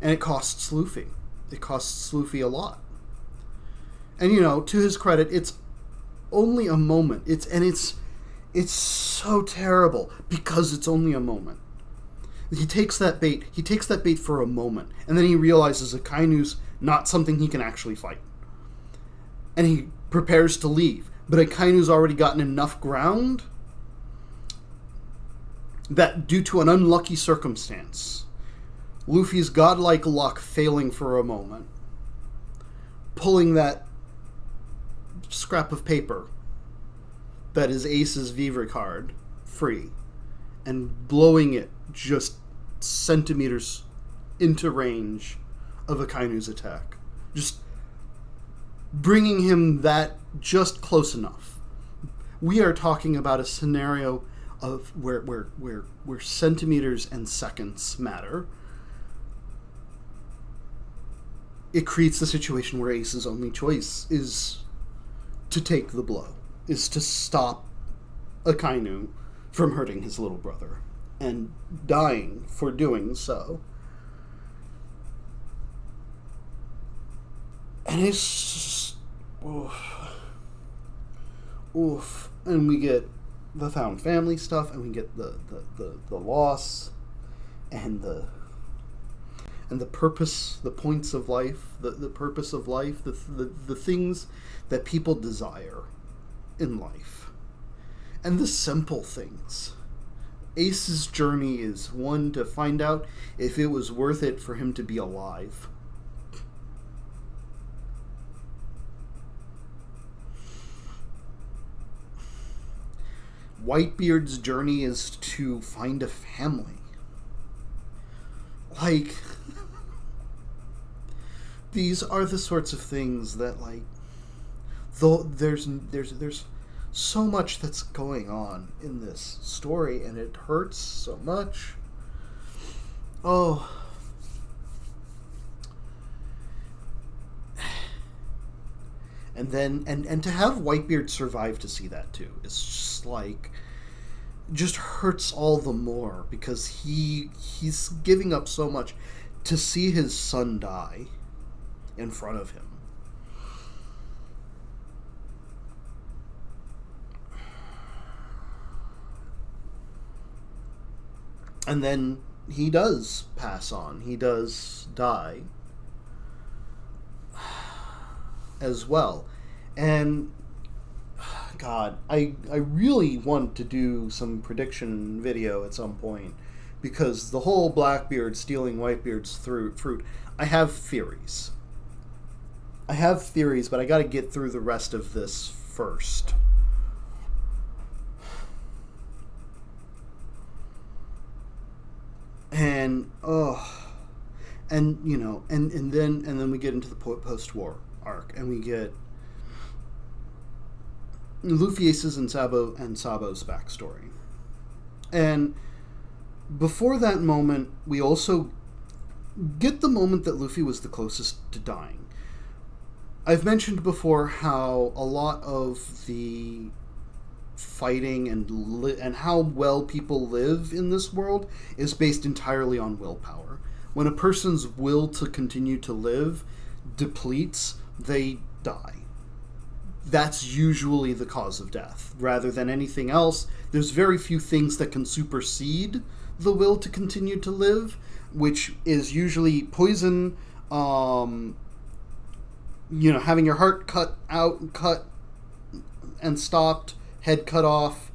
And it costs Luffy. It costs Luffy a lot. And, to his credit, it's only a moment. It's so terrible because it's only a moment. He takes that bait. He takes that bait for a moment, and then he realizes Akainu's not something he can actually fight. And he prepares to leave, but Akainu's already gotten enough ground that, due to an unlucky circumstance, Luffy's godlike luck failing for a moment, pulling that scrap of paper that is Ace's Vivre card free and blowing it just centimeters into range of Akainu's attack. Just bringing him that just close enough. We are talking about a scenario of where centimeters and seconds matter. It creates the situation where Ace's only choice is to take the blow, is to stop Akainu from hurting his little brother and dying for doing so. And it's just, oof. And we get the found family stuff, and we get the loss and the purpose, the points of life, the purpose of life, the things that people desire in life. And the simple things. Ace's journey is one to find out if it was worth it for him to be alive. Whitebeard's journey is to find a family. Like, these are the sorts of things that, like, though there's so much that's going on in this story, and it hurts so much. Oh. And then, and to have Whitebeard survive to see that too, is just like, just hurts all the more, because he's giving up so much to see his son die in front of him. And then he does pass on. He does die as well. And God, I really want to do some prediction video at some point, because the whole Blackbeard stealing Whitebeard's fruit, I have theories. But I gotta get through the rest of this first. And and you know, and then we get into the post-war arc, and we get Luffy's and Sabo's backstory. And before that moment, we also get the moment that Luffy was the closest to dying. I've mentioned before how a lot of the fighting and how well people live in this world is based entirely on willpower. When a person's will to continue to live depletes, they die. That's usually the cause of death. Rather than anything else, there's very few things that can supersede the will to continue to live, which is usually poison, having your heart cut and stopped, head cut off.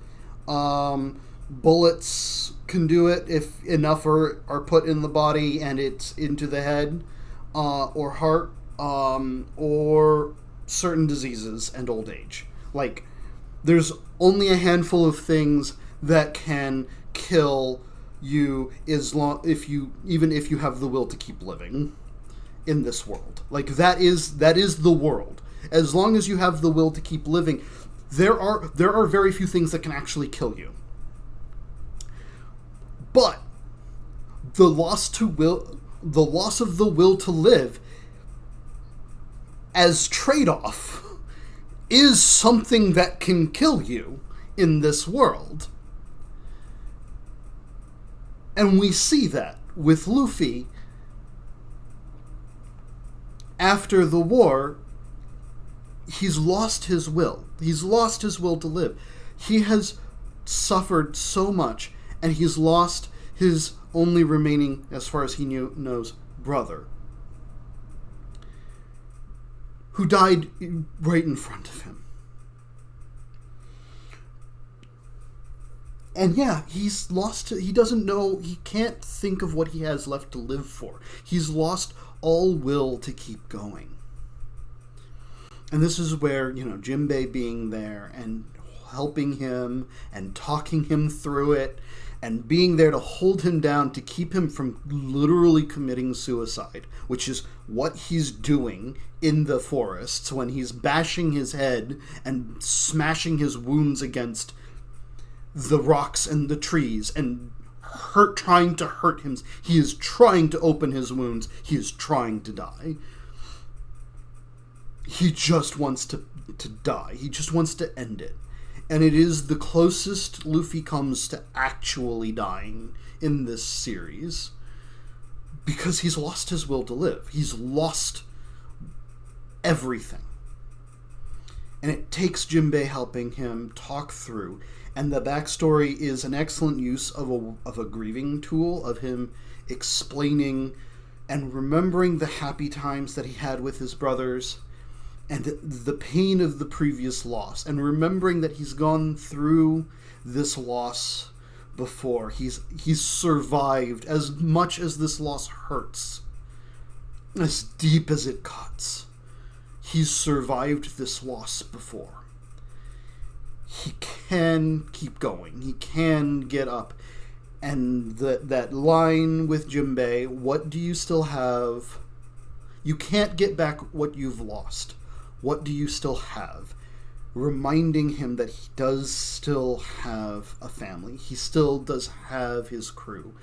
Bullets can do it if enough are put in the body and it's into the head or heart, or certain diseases and old age. Like, there's only a handful of things that can kill you even if you have the will to keep living in this world. Like, that is the world. As long as you have the will to keep living, there are very few things that can actually kill you. But the loss of the will to live as trade-off is something that can kill you in this world. And we see that with Luffy. After the war, he's lost his will. He's lost his will to live. He has suffered so much, and he's lost his only remaining, as far as he knows, brother, who died right in front of him. And yeah, he's lost. He doesn't know. He can't think of what he has left to live for. He's lost all will to keep going. And this is where, Jinbei being there and helping him and talking him through it and being there to hold him down, to keep him from literally committing suicide, which is what he's doing in the forests when he's bashing his head and smashing his wounds against the rocks and the trees and trying to hurt him. He is trying to open his wounds. He is trying to die. He just wants to die. He just wants to end it. And it is the closest Luffy comes to actually dying in this series, because he's lost his will to live. He's lost everything. And it takes Jinbei helping him talk through. And the backstory is an excellent use of a grieving tool, of him explaining and remembering the happy times that he had with his brothers, and the pain of the previous loss, and remembering that he's gone through this loss before. He's survived. As much as this loss hurts, as deep as it cuts, he's survived this loss before. He can keep going. He can get up. And that line with Jinbei, what do you still have? You can't get back what you've lost. What do you still have? Reminding him that he does still have a family. He still does have his crew.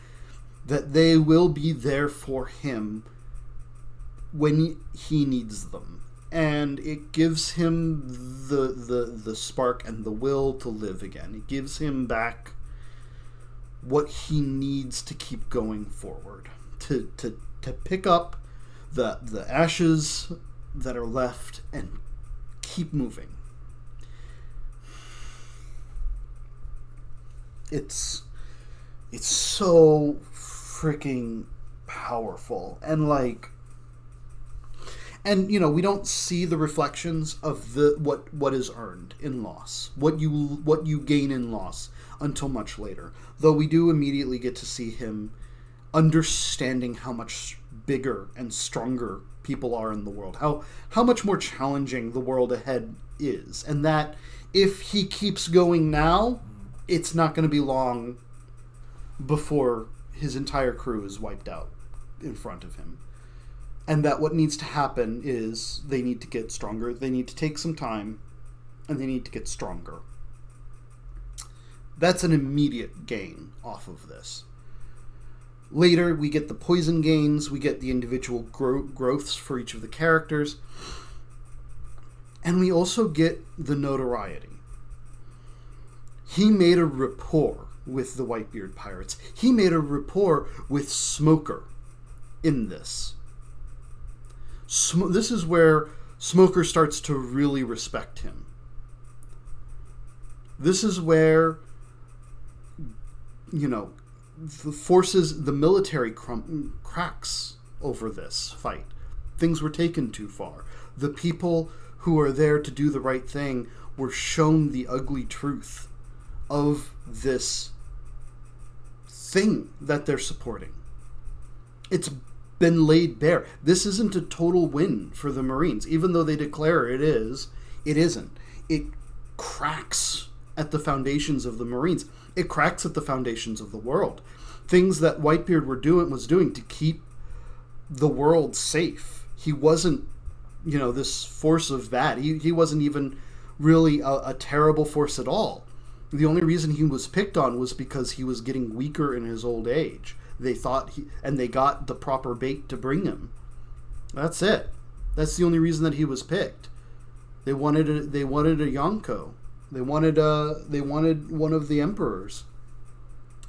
That they will be there for him when he needs them. And it gives him the spark and the will to live again. It gives him back what he needs to keep going forward. To pick up the ashes that are left and keep moving. It's so freaking powerful. And we don't see the reflections of what is earned in loss, what you gain in loss, until much later. Though we do immediately get to see him understanding how much bigger and stronger people are in the world, how much more challenging the world ahead is, and that if he keeps going now, it's not going to be long before his entire crew is wiped out in front of him. And that what needs to happen is they need to get stronger, they need to take some time, and they need to get stronger. That's an immediate gain off of this. Later, we get the poison gains, we get the individual growths for each of the characters, and we also get the notoriety. He made a rapport with the Whitebeard pirates. He made a rapport with Smoker in this. This is where Smoker starts to really respect him. This is where, the military cracks over this fight. Things were taken too far. The people who are there to do the right thing were shown the ugly truth of this thing that they're supporting. It's been laid bare. This isn't a total win for the Marines. Even though they declare it is, it isn't. It cracks at the foundations of the Marines. It cracks at the foundations of the world. Things that Whitebeard was doing to keep the world safe. He wasn't, this force of bad. He wasn't even really a terrible force at all. The only reason he was picked on was because he was getting weaker in his old age. They thought they got the proper bait to bring him. That's it. That's the only reason that he was picked. They wanted a Yonko. They wanted one of the emperors,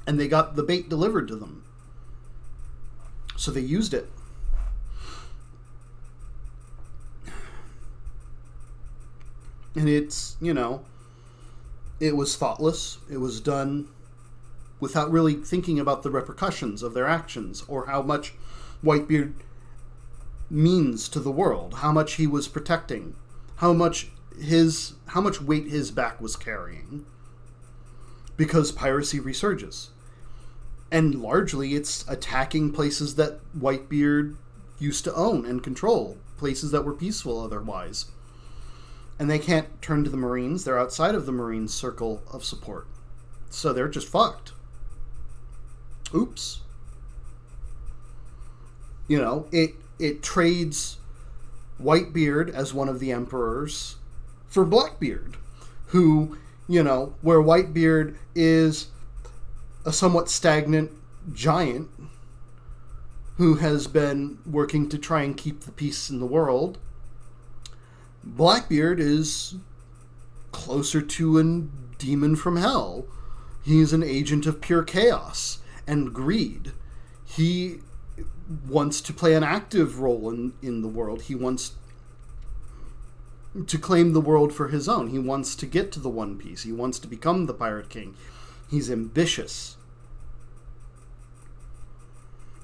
and they got the bait delivered to them. So they used it. And it's, it was thoughtless. It was done without really thinking about the repercussions of their actions, or how much Whitebeard means to the world, how much he was protecting, how much weight his back was carrying, because piracy resurges. And largely it's attacking places that Whitebeard used to own and control, places that were peaceful otherwise. And they can't turn to the Marines. They're outside of the Marines' circle of support. So they're just fucked. Oops. It trades Whitebeard as one of the emperors for Blackbeard, who, where Whitebeard is a somewhat stagnant giant who has been working to try and keep the peace in the world, Blackbeard is closer to a demon from hell. He is an agent of pure chaos and greed. He wants to play an active role in the world. He wants to claim the world for his own. He wants to get to the One Piece. He wants to become the Pirate King. He's ambitious.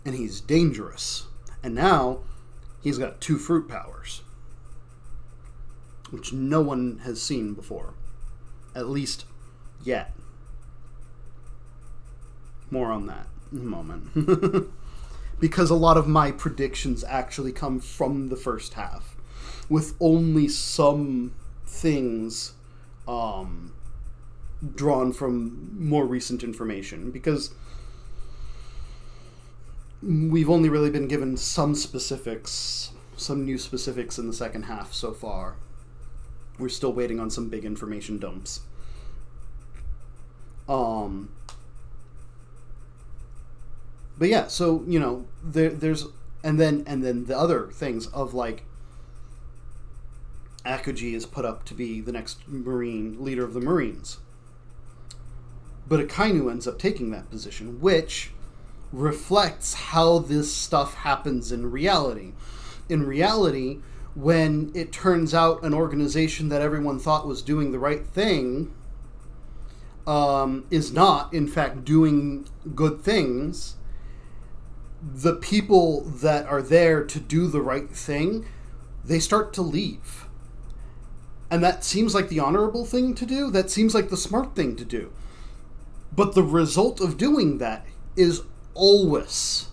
And he's dangerous. And now he's got 2 fruit powers, which no one has seen before. At least yet. More on that in a moment. Because a lot of my predictions actually come from the first half, with only some things drawn from more recent information. Because we've only really been given some specifics, some new specifics in the second half so far. We're still waiting on some big information dumps. But yeah, so there's and then the other things of like Akuji is put up to be the next Marine leader of the Marines, but Akainu ends up taking that position, which reflects how this stuff happens in reality. In reality, when it turns out an organization that everyone thought was doing the right thing is not, in fact, doing good things, the people that are there to do the right thing, they start to leave. And that seems like the honorable thing to do. That seems like the smart thing to do. But the result of doing that is always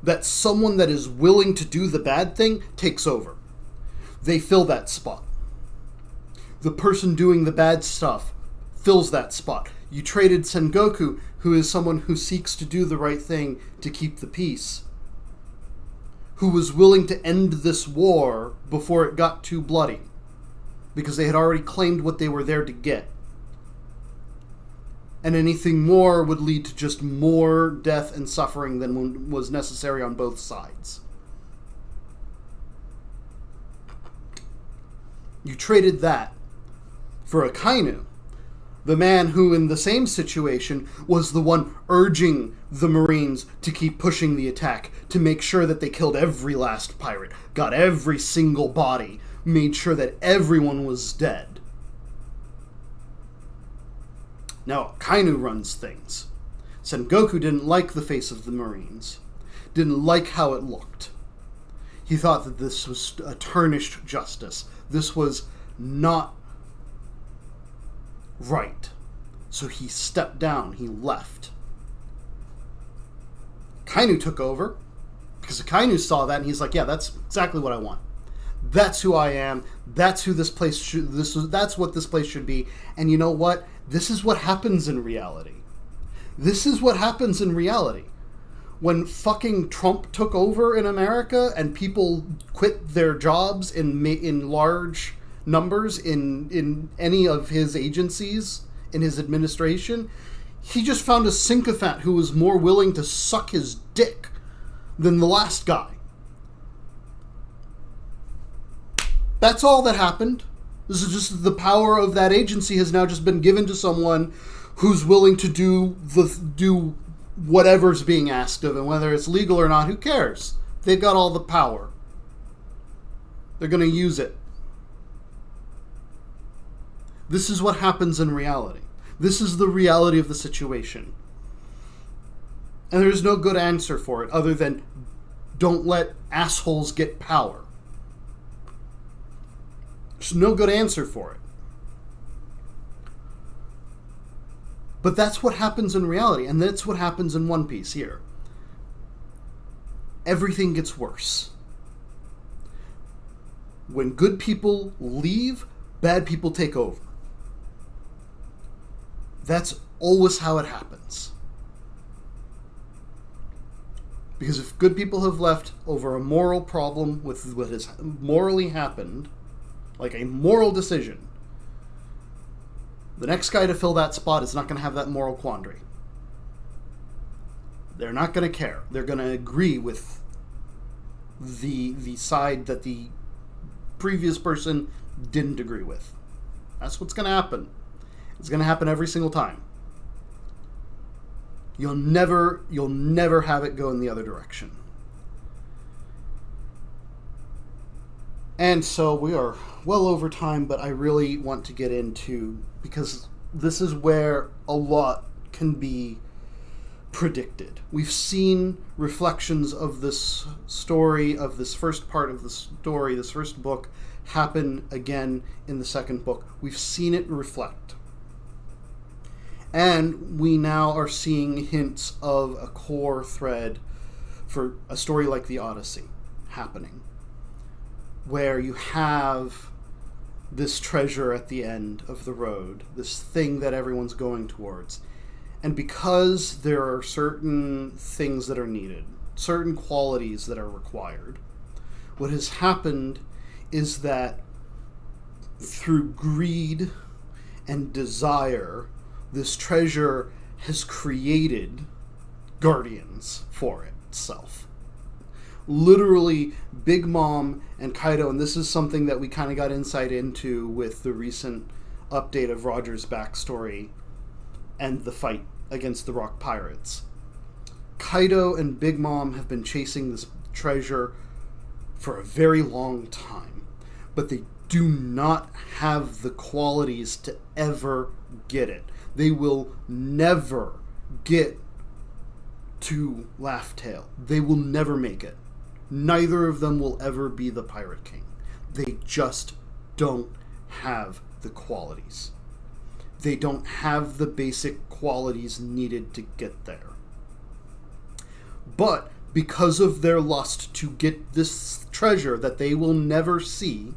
that someone that is willing to do the bad thing takes over. They fill that spot. The person doing the bad stuff fills that spot. You traded Sengoku, who is someone who seeks to do the right thing to keep the peace, who was willing to end this war before it got too bloody, because they had already claimed what they were there to get. And anything more would lead to just more death and suffering than was necessary on both sides. You traded that for Akainu, the man who, in the same situation, was the one urging the Marines to keep pushing the attack, to make sure that they killed every last pirate, got every single body, made sure that everyone was dead. Now, Akainu runs things. Sengoku didn't like the face of the Marines, didn't like how it looked. He thought that this was a tarnished justice. This was not right. So he stepped down. He left. Akainu took over, because Akainu saw that and he's like, yeah, that's exactly what I want. That's who I am. That's who this place should. That's what this place should be. And you know what? This is what happens in reality. This is what happens in reality. When fucking Trump took over in America and people quit their jobs in large numbers in any of his agencies in his administration, he just found a sycophant who was more willing to suck his dick than the last guy. That's all that happened. This is just the power of that agency has now just been given to someone who's willing to do whatever's being asked of him, whether it's legal or not. Who cares? They've got all the power. They're going to use it. This is what happens in reality. This is the reality of the situation. And there's no good answer for it other than don't let assholes get power. There's no good answer for it. But that's what happens in reality, and that's what happens in One Piece here. Everything gets worse. When good people leave, bad people take over. That's always how it happens. Because if good people have left over a moral problem with what has morally happened, like a moral decision, the next guy to fill that spot is not going to have that moral quandary. They're not going to care. They're going to agree with the side that the previous person didn't agree with. That's what's going to happen. It's going to happen every single time. You'll never have it go in the other direction. And so we are well over time, but I really want to get into, because this is where a lot can be predicted. We've seen reflections of this story, of this first part of the story, this first book, happen again in the second book. We've seen it reflect. And we now are seeing hints of a core thread for a story like the Odyssey happening, where you have this treasure at the end of the road, this thing that everyone's going towards. And because there are certain things that are needed, certain qualities that are required, what has happened is that through greed and desire, this treasure has created guardians for itself. Literally, Big Mom and Kaido, and this is something that we kind of got insight into with the recent update of Roger's backstory and the fight against the Rock Pirates. Kaido and Big Mom have been chasing this treasure for a very long time, but they do not have the qualities to ever get it. They will never get to Laugh Tale. They will never make it. Neither of them will ever be the Pirate King. They just don't have the qualities. They don't have the basic qualities needed to get there. But because of their lust to get this treasure that they will never see,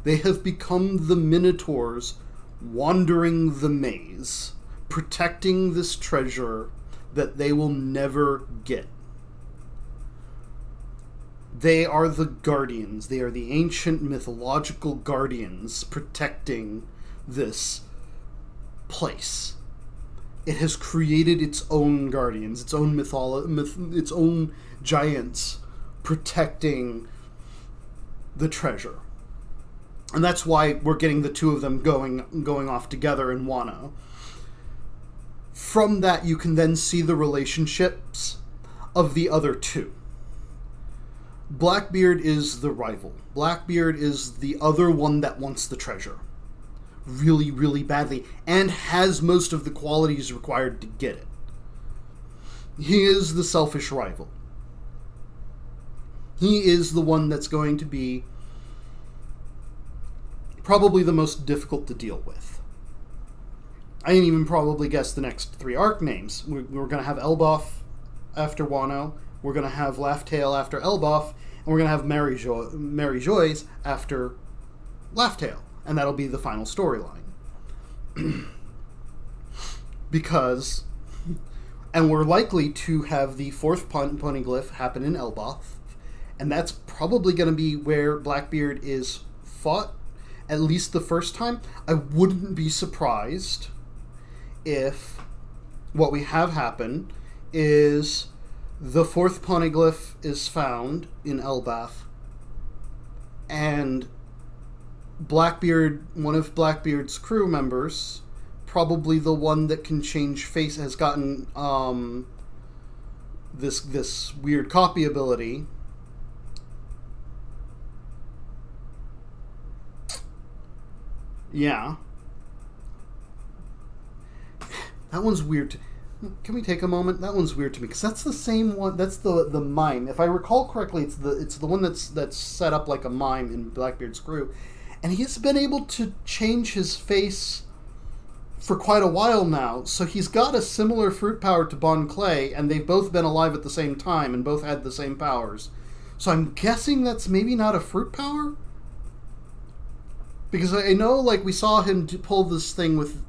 they have become the Minotaurs wandering the maze, protecting this treasure that they will never get. They are the guardians. They are the ancient mythological guardians protecting this place. It has created its own guardians, its own its own giants protecting the treasure. And that's why we're getting the two of them going off together in Wano. From that, you can then see the relationships of the other two. Blackbeard is the rival. Blackbeard is the other one that wants the treasure really, really badly and has most of the qualities required to get it. He is the selfish rival. He is the one that's going to be probably the most difficult to deal with. I didn't even probably guess the next three arc names. We're going to have Elbaf after Wano. We're going to have Laugh Tale after Elbaf. And we're going to have Mary Joyce after Laugh Tale. And that'll be the final storyline. Because... And we're likely to have the fourth poneglyph happen in Elbaf. And that's probably going to be where Blackbeard is fought, at least the first time. I wouldn't be surprised if what we have happen is the fourth poneglyph is found in Elbaf, and Blackbeard, one of Blackbeard's crew members, probably the one that can change face, has gotten this weird copy ability. Yeah. That one's weird. Can we take a moment? That one's weird to me because that's the same one. That's the mime. If I recall correctly, it's the one that's set up like a mime in Blackbeard's crew, and he's been able to change his face for quite a while now. So he's got a similar fruit power to Bon Clay, and they've both been alive at the same time and both had the same powers. So I'm guessing that's maybe not a fruit power. Because I know, like, we saw him pull this thing with...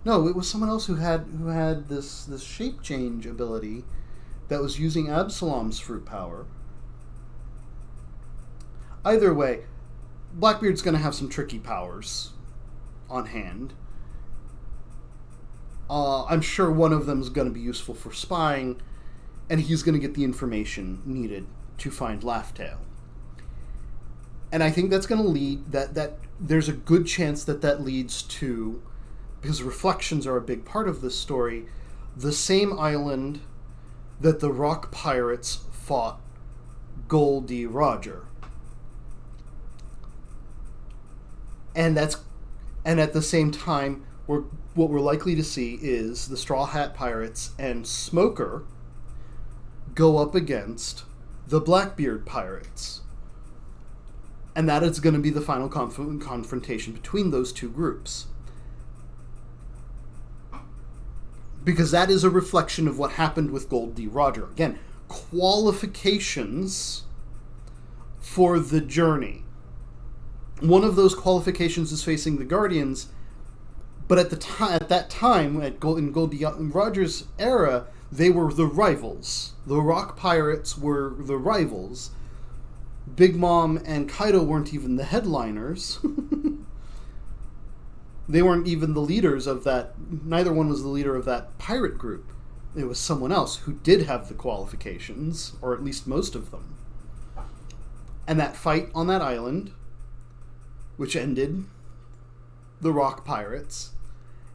No, it was someone else who had this shape change ability that was using Absalom's fruit power. Either way, Blackbeard's going to have some tricky powers on hand. I'm sure one of them is going to be useful for spying, and he's going to get the information needed to find Laughtail. And I think that's going to lead that there's a good chance that leads to, because reflections are a big part of this story, the same island that the rock pirates fought Goldie Roger. And at the same time, what we're likely to see is the Straw Hat Pirates and Smoker go up against the Blackbeard Pirates. And that is going to be the final confrontation between those two groups. Because that is a reflection of what happened with Goldie Roger. Again, qualifications for the journey. One of those qualifications is facing the Guardians, but at that time, in Goldie Roger's era, they were the rivals. The Rock Pirates were the rivals. Big Mom and Kaido weren't even the headliners. They weren't even the leaders of that. Neither one was the leader of that pirate group. It was someone else who did have the qualifications, or at least most of them. And that fight on that island, which ended the Rock Pirates,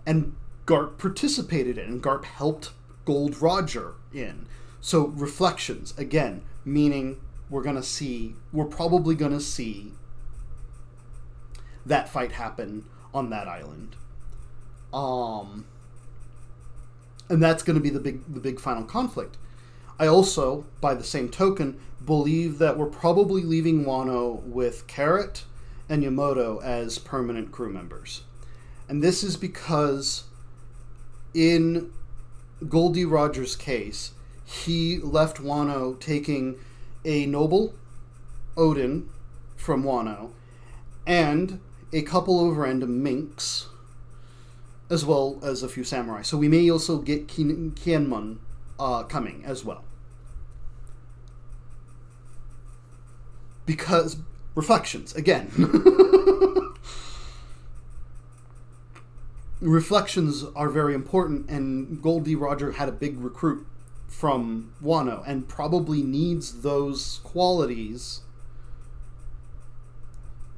and Garp participated in, and Garp helped Gold Roger in. So reflections, again, meaning we're probably going to see that fight happen on that island. And that's going to be the big final conflict. I also, by the same token, believe that we're probably leaving Wano with Carrot and Yamato as permanent crew members. And this is because in Goldie Roger's case, he left Wano taking a noble, Odin, from Wano, and a couple of random minks, as well as a few samurai. So we may also get Kienmon coming as well. Because, reflections, again. Reflections are very important, and Goldie Roger had a big recruit from Wano, and probably needs those qualities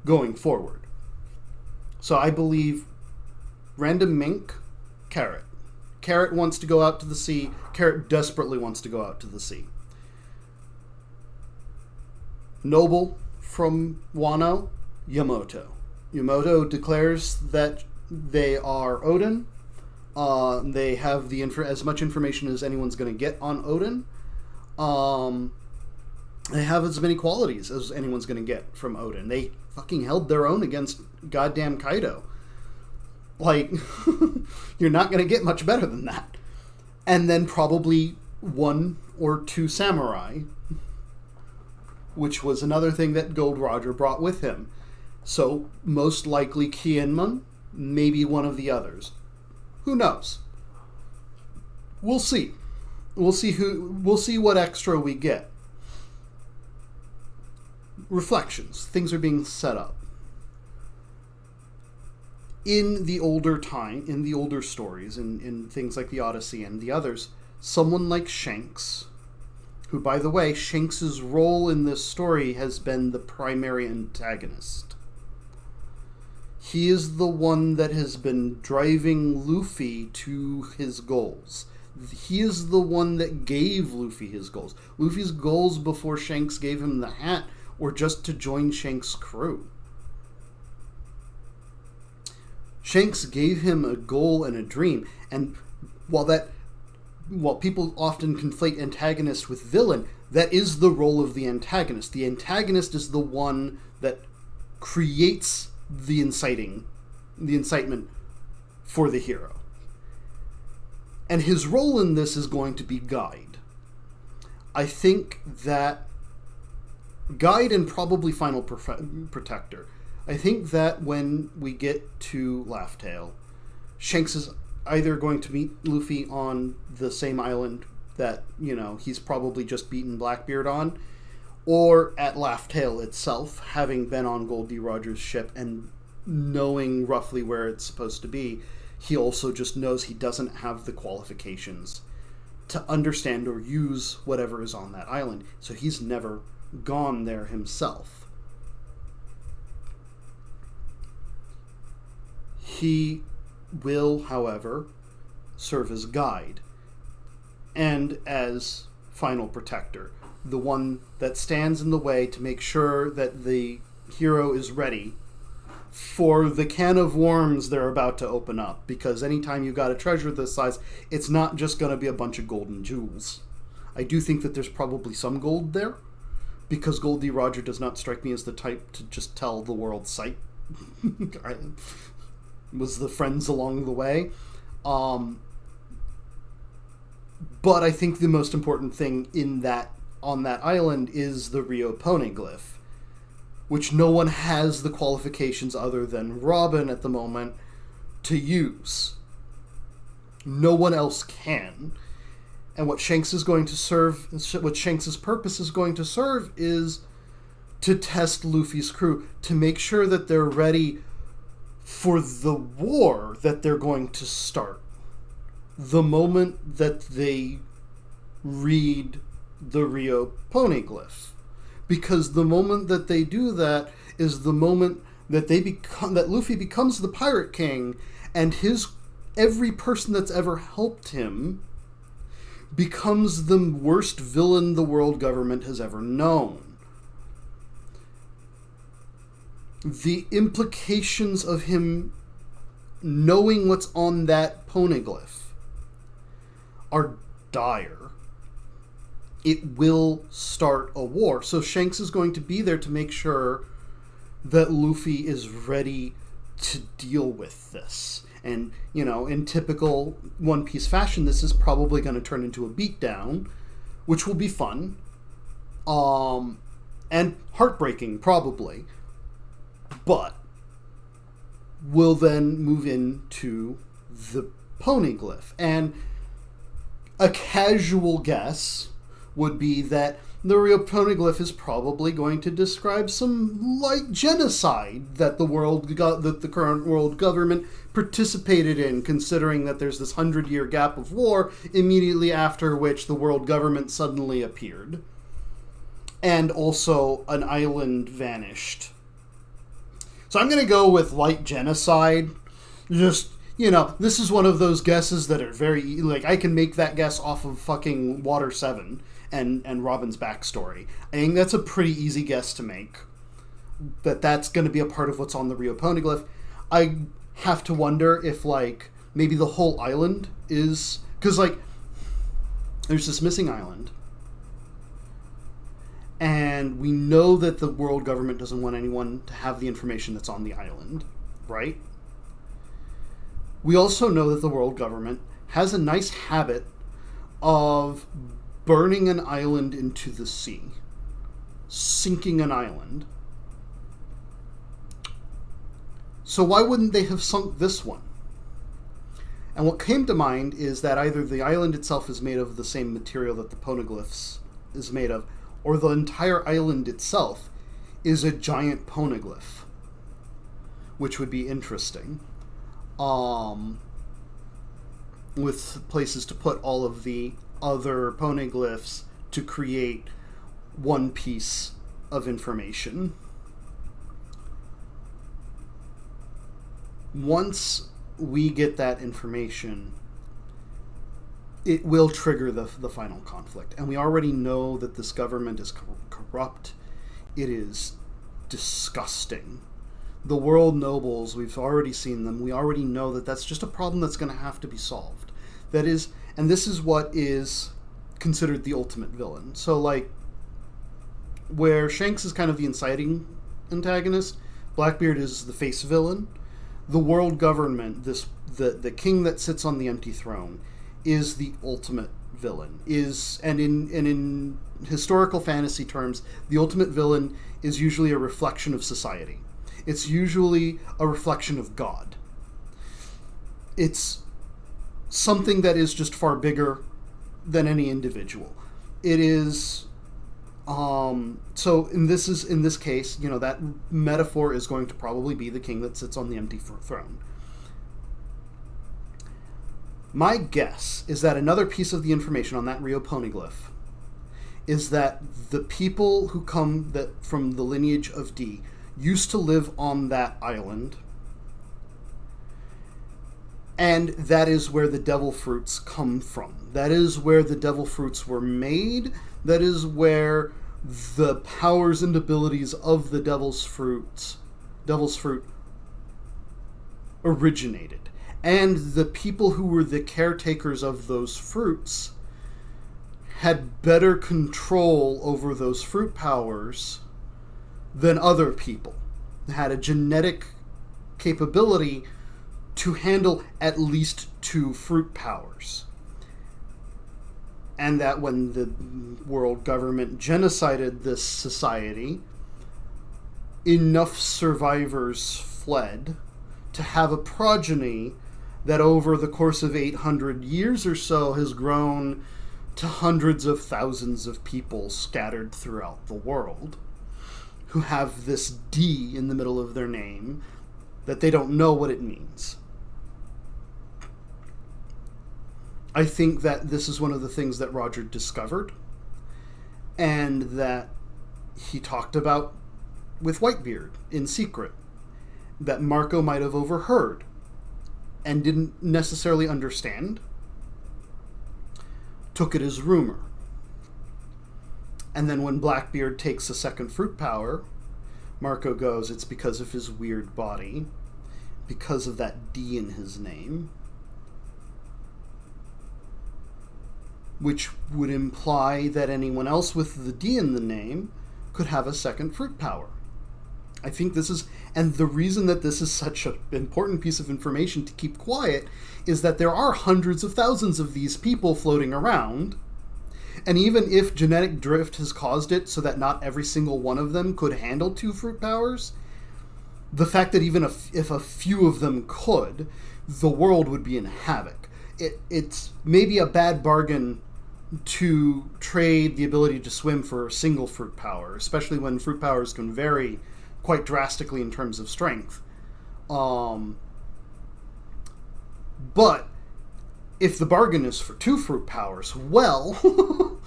going forward. So I believe random mink, Carrot. Carrot wants to go out to the sea. Carrot desperately wants to go out to the sea. Noble from Wano, Yamato. Yamato declares that they are Odin. They have as much information as anyone's going to get on Odin. They have as many qualities as anyone's going to get from Odin. They fucking held their own against goddamn Kaido. Like, you're not going to get much better than that. And then probably 1 or 2 samurai, which was another thing that Gold Roger brought with him. So, most likely Kienmon, maybe one of the others. Who knows? We'll see. We'll see what extra we get. Reflections. Things are being set up. In the older stories, in things like the Odyssey and the others, someone like Shanks, who, by the way, Shanks' role in this story has been the primary antagonist. He is the one that has been driving Luffy to his goals. He is the one that gave Luffy his goals. Luffy's goals before Shanks gave him the hat were just to join Shanks' crew. Shanks gave him a goal and a dream, and while people often conflate antagonist with villain, that is the role of the antagonist. The antagonist is the one that creates the incitement for the hero. And his role in this is going to be guide. I think that guide and probably final protector. I think that when we get to Laughtail, Shanks' either going to meet Luffy on the same island that, he's probably just beaten Blackbeard on, or at Laugh Tale itself, having been on Gold D. Rogers' ship and knowing roughly where it's supposed to be. He also just knows he doesn't have the qualifications to understand or use whatever is on that island, so he's never gone there himself. He will, however, serve as guide and as final protector, the one that stands in the way to make sure that the hero is ready for the can of worms they're about to open up, because anytime you got a treasure this size, it's not just going to be a bunch of golden jewels. I do think that there's probably some gold there, because Gold D. Roger does not strike me as the type to just tell the world sight. Was the friends along the way. But I think the most important thing on that island is the Rio Poneglyph, which no one has the qualifications other than Robin at the moment to use. No one else can. And what Shanks's purpose is going to serve is to test Luffy's crew, to make sure that they're ready for the war that they're going to start. The moment that they read the Rio Poneglyph. Because the moment that they do that is the moment that that Luffy becomes the Pirate King, and every person that's ever helped him becomes the worst villain the world government has ever known. The implications of him knowing what's on that poneglyph are dire. It will start a war. So Shanks is going to be there to make sure that Luffy is ready to deal with this. And, in typical One Piece fashion, this is probably going to turn into a beatdown, which will be fun. And heartbreaking, probably. But we'll then move into the poneglyph. And a casual guess would be that the Rio Poneglyph is probably going to describe some light genocide that the current world government participated in, considering that there's this 100-year gap of war, immediately after which the world government suddenly appeared. And also an island vanished. So I'm going to go with light genocide. Just, this is one of those guesses that are very, I can make that guess off of fucking Water 7. And Robin's backstory. I think that's a pretty easy guess to make. That's going to be a part of what's on the Rio Poneglyph. I have to wonder if, maybe the whole island is... Because, there's this missing island. And we know that the world government doesn't want anyone to have the information that's on the island, right? We also know that the world government has a nice habit of burning an island into the sea, sinking an island. So why wouldn't they have sunk this one? And what came to mind is that either the island itself is made of the same material that the poneglyphs is made of, or the entire island itself is a giant poneglyph, which would be interesting. With places to put all of the other poneglyphs to create one piece of information. Once we get that information, it will trigger the final conflict. And we already know that this government is corrupt. It is disgusting. The world nobles, we've already seen them. We already know that that's just a problem that's going to have to be solved. That is, and this is what is considered the ultimate villain. So, where Shanks is kind of the inciting antagonist, Blackbeard is the face villain. The world government, the king that sits on the empty throne, is the ultimate villain. In historical fantasy terms, the ultimate villain is usually a reflection of society. It's usually a reflection of God. It's something that is just far bigger than any individual. It is so in this case, that metaphor is going to probably be the king that sits on the empty throne. My guess is that another piece of the information on that Rio poneglyph is that the people who come from the lineage of D used to live on that island, and that is where the devil fruits come from. That is where the devil fruits were made. That is where the powers and abilities of the devil's fruit originated. And the people who were the caretakers of those fruits had better control over those fruit powers than other people. Had a genetic capability to handle at least 2 fruit powers. And that when the world government genocided this society, enough survivors fled to have a progeny that over the course of 800 years or so has grown to hundreds of thousands of people scattered throughout the world who have this D in the middle of their name that they don't know what it means. I think that this is one of the things that Roger discovered and that he talked about with Whitebeard in secret, that Marco might have overheard and didn't necessarily understand, took it as rumor. And then when Blackbeard takes a second fruit power, Marco goes, it's because of his weird body, because of that D in his name, which would imply that anyone else with the D in the name could have a second fruit power. I think this is, and the reason that this is such an important piece of information to keep quiet is that there are hundreds of thousands of these people floating around, and even if genetic drift has caused it so that not every single one of them could handle 2 fruit powers, the fact that even if a few of them could, the world would be in havoc. It's maybe a bad bargain to trade the ability to swim for a single fruit power, especially when fruit powers can vary quite drastically in terms of strength. But if the bargain is for 2 fruit powers, well,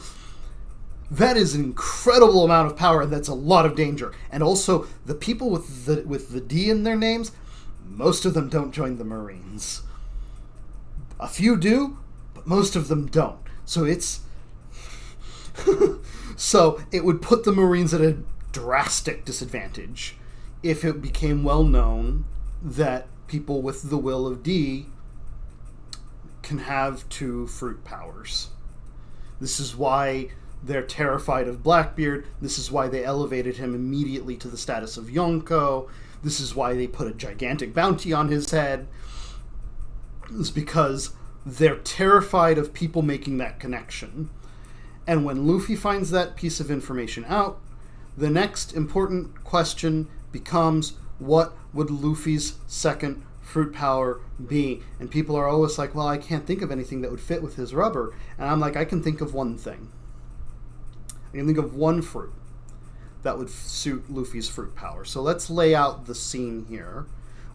that is an incredible amount of power, and that's a lot of danger. And also, the people with the D in their names, most of them don't join the Marines. A few do, but most of them don't. So it's so it would put the Marines at a drastic disadvantage if it became well known that people with the will of D can have 2 fruit powers. This is why they're terrified of Blackbeard. This is why they elevated him immediately to the status of Yonko. This is why they put a gigantic bounty on his head. It's because they're terrified of people making that connection. And when Luffy finds that piece of information out, the next important question becomes, what would Luffy's second fruit power be? And people are always like, well, I can't think of anything that would fit with his rubber. And I'm like, I can think of one thing. I can think of one fruit that would suit Luffy's fruit power. So let's lay out the scene here.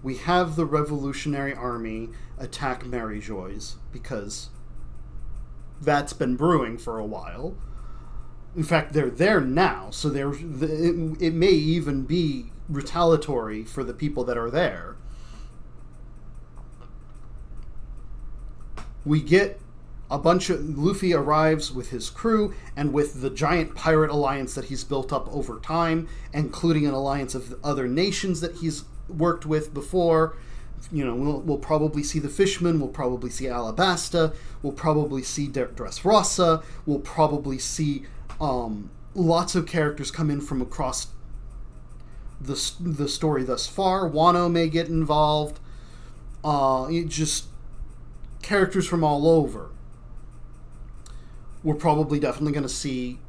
We have the Revolutionary Army attack Maryjoy's, because that's been brewing for a while. In fact, they're there now, so it may even be retaliatory for the people that are there. We get Luffy arrives with his crew and with the giant pirate alliance that he's built up over time, including an alliance of other nations that he's worked with before. We'll probably see the Fishmen, we'll probably see Alabasta, we'll probably see Dressrosa, we'll probably see lots of characters come in from across the story thus far. Wano may get involved. Just characters from all over. We're probably definitely going to see,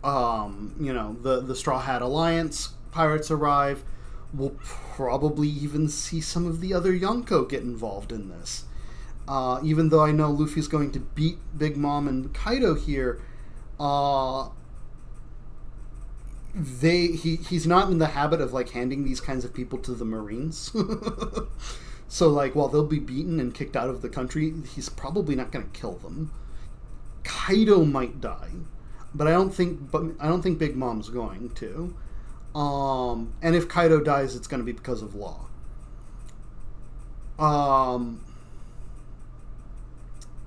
the Straw Hat Alliance pirates arrive. We'll probably even see some of the other Yonko get involved in this. Even though I know Luffy's going to beat Big Mom and Kaido here, uh, he's not in the habit of like handing these kinds of people to the Marines. So like while they'll be beaten and kicked out of the country, he's probably not going to kill them. Kaido might die, but I don't think Big Mom's going to. And if Kaido dies, it's going to be because of law.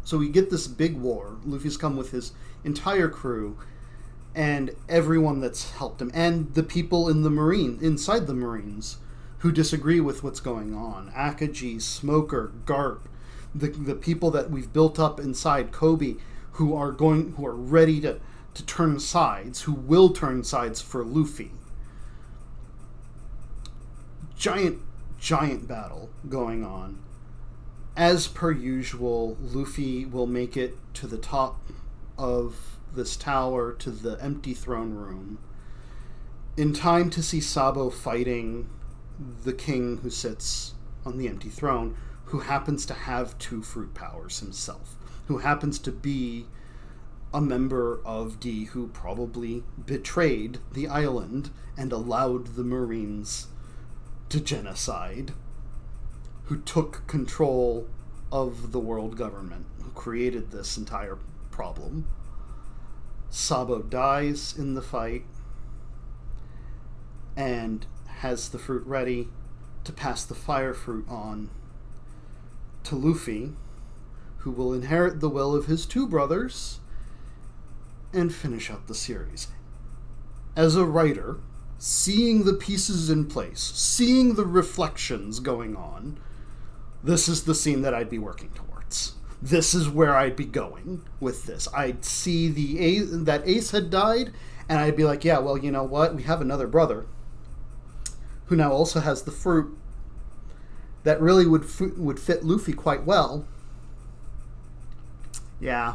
So we get this big war. Luffy's come with his entire crew and everyone that's helped him, and the people inside the Marines who disagree with what's going on. Akaji, Smoker, Garp, the people that we've built up inside Kobe, who are ready to turn sides, who will turn sides for Luffy. Giant battle going on. As per usual, Luffy will make it to the top of this tower, to the empty throne room, in time to see Sabo fighting the king who sits on the empty throne, who happens to have 2 fruit powers himself, who happens to be a member of D, who probably betrayed the island and allowed the Marines to genocide, who took control of the world government, who created this entire problem. Sabo dies in the fight and has the fruit ready to pass the fire fruit on to Luffy, who will inherit the will of his 2 brothers and finish out the series. As a writer, seeing the pieces in place, seeing the reflections going on, this is the scene that I'd be working towards. This is where I'd be going with this. I'd see that Ace had died, and I'd be like, yeah, well, you know what? We have another brother who now also has the fruit that really would fit Luffy quite well. Yeah.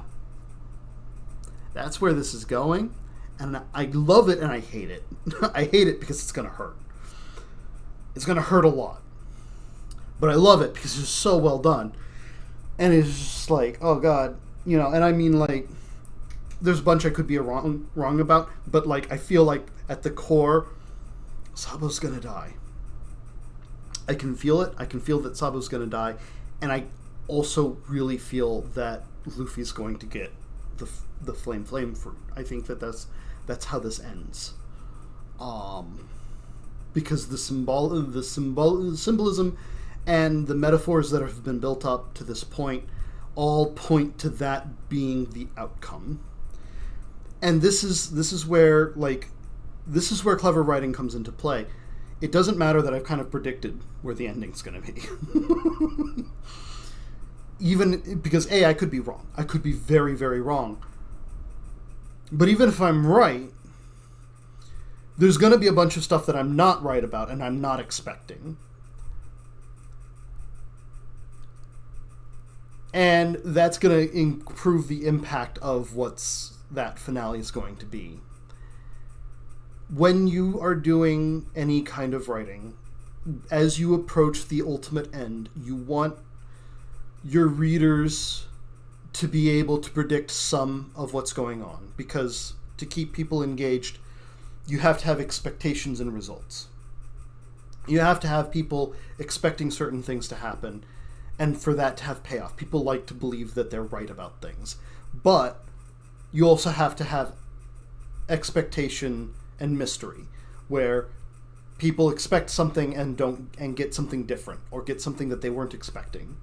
That's where this is going. And I love it and I hate it. I hate it because it's going to hurt. It's going to hurt a lot. But I love it because it's so well done. And it's just like, oh God. You know, and I mean, like, there's a bunch I could be wrong about. But, like, I feel like at the core, Sabo's going to die. I can feel it. I can feel that Sabo's going to die. And I also really feel that Luffy's going to get the flame fruit. I think that's how this ends. Because the symbolism and the metaphors that have been built up to this point all point to that being the outcome. And this is where clever writing comes into play. It doesn't matter that I've kind of predicted where the ending's going to be. Even because I could be wrong. I could be very, very wrong. But even if I'm right, there's going to be a bunch of stuff that I'm not right about and I'm not expecting. And that's going to improve the impact of what's that finale is going to be. When you are doing any kind of writing, as you approach the ultimate end, you want your readers to be able to predict some of what's going on, because to keep people engaged, you have to have expectations and results. You have to have people expecting certain things to happen, and for that to have payoff. People like to believe that they're right about things, but you also have to have expectation and mystery, where people expect something and get something different, or get something that they weren't expecting.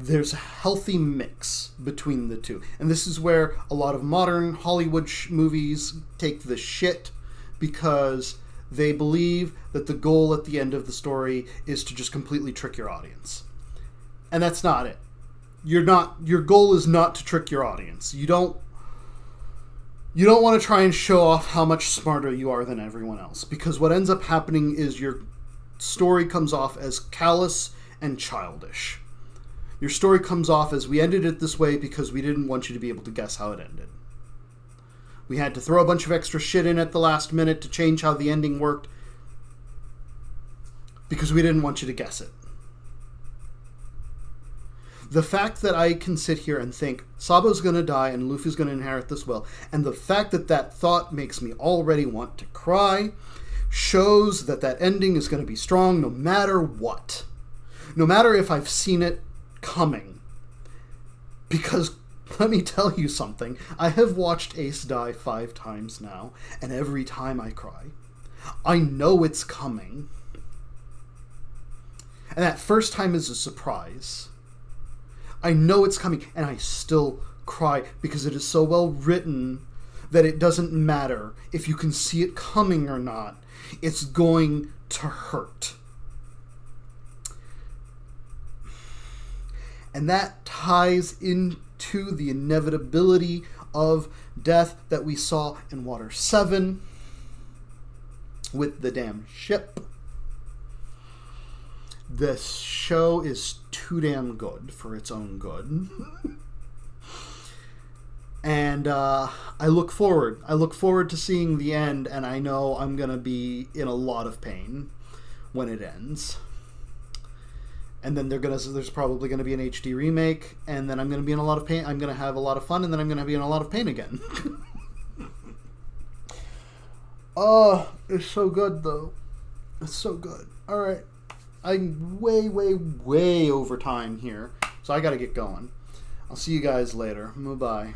There's a healthy mix between the two. And this is where a lot of modern Hollywood movies take the shit, because they believe that the goal at the end of the story is to just completely trick your audience. And that's not it. Your goal is not to trick your audience. You don't want to try and show off how much smarter you are than everyone else, because what ends up happening is your story comes off as callous and childish. Your story comes off as, we ended it this way because we didn't want you to be able to guess how it ended. We had to throw a bunch of extra shit in at the last minute to change how the ending worked because we didn't want you to guess it. The fact that I can sit here and think Sabo's going to die and Luffy's going to inherit this will, and the fact that that thought makes me already want to cry, shows that that ending is going to be strong no matter what. No matter if I've seen it coming. Because, let me tell you something, I have watched Ace die 5 times now, and every time I cry. I know it's coming. And that first time is a surprise. I know it's coming, and I still cry because it is so well written that it doesn't matter if you can see it coming or not. It's going to hurt. And that ties into the inevitability of death that we saw in Water 7 with the damn ship. This show is too damn good for its own good. And I look forward to seeing the end, and I know I'm going to be in a lot of pain when it ends. And then there's probably going to be an HD remake, and then I'm going to be in a lot of pain. I'm going to have a lot of fun, and then I'm going to be in a lot of pain again. Oh, it's so good, though. It's so good. All right. I'm way over time here, so I got to get going. I'll see you guys later. Bye-bye.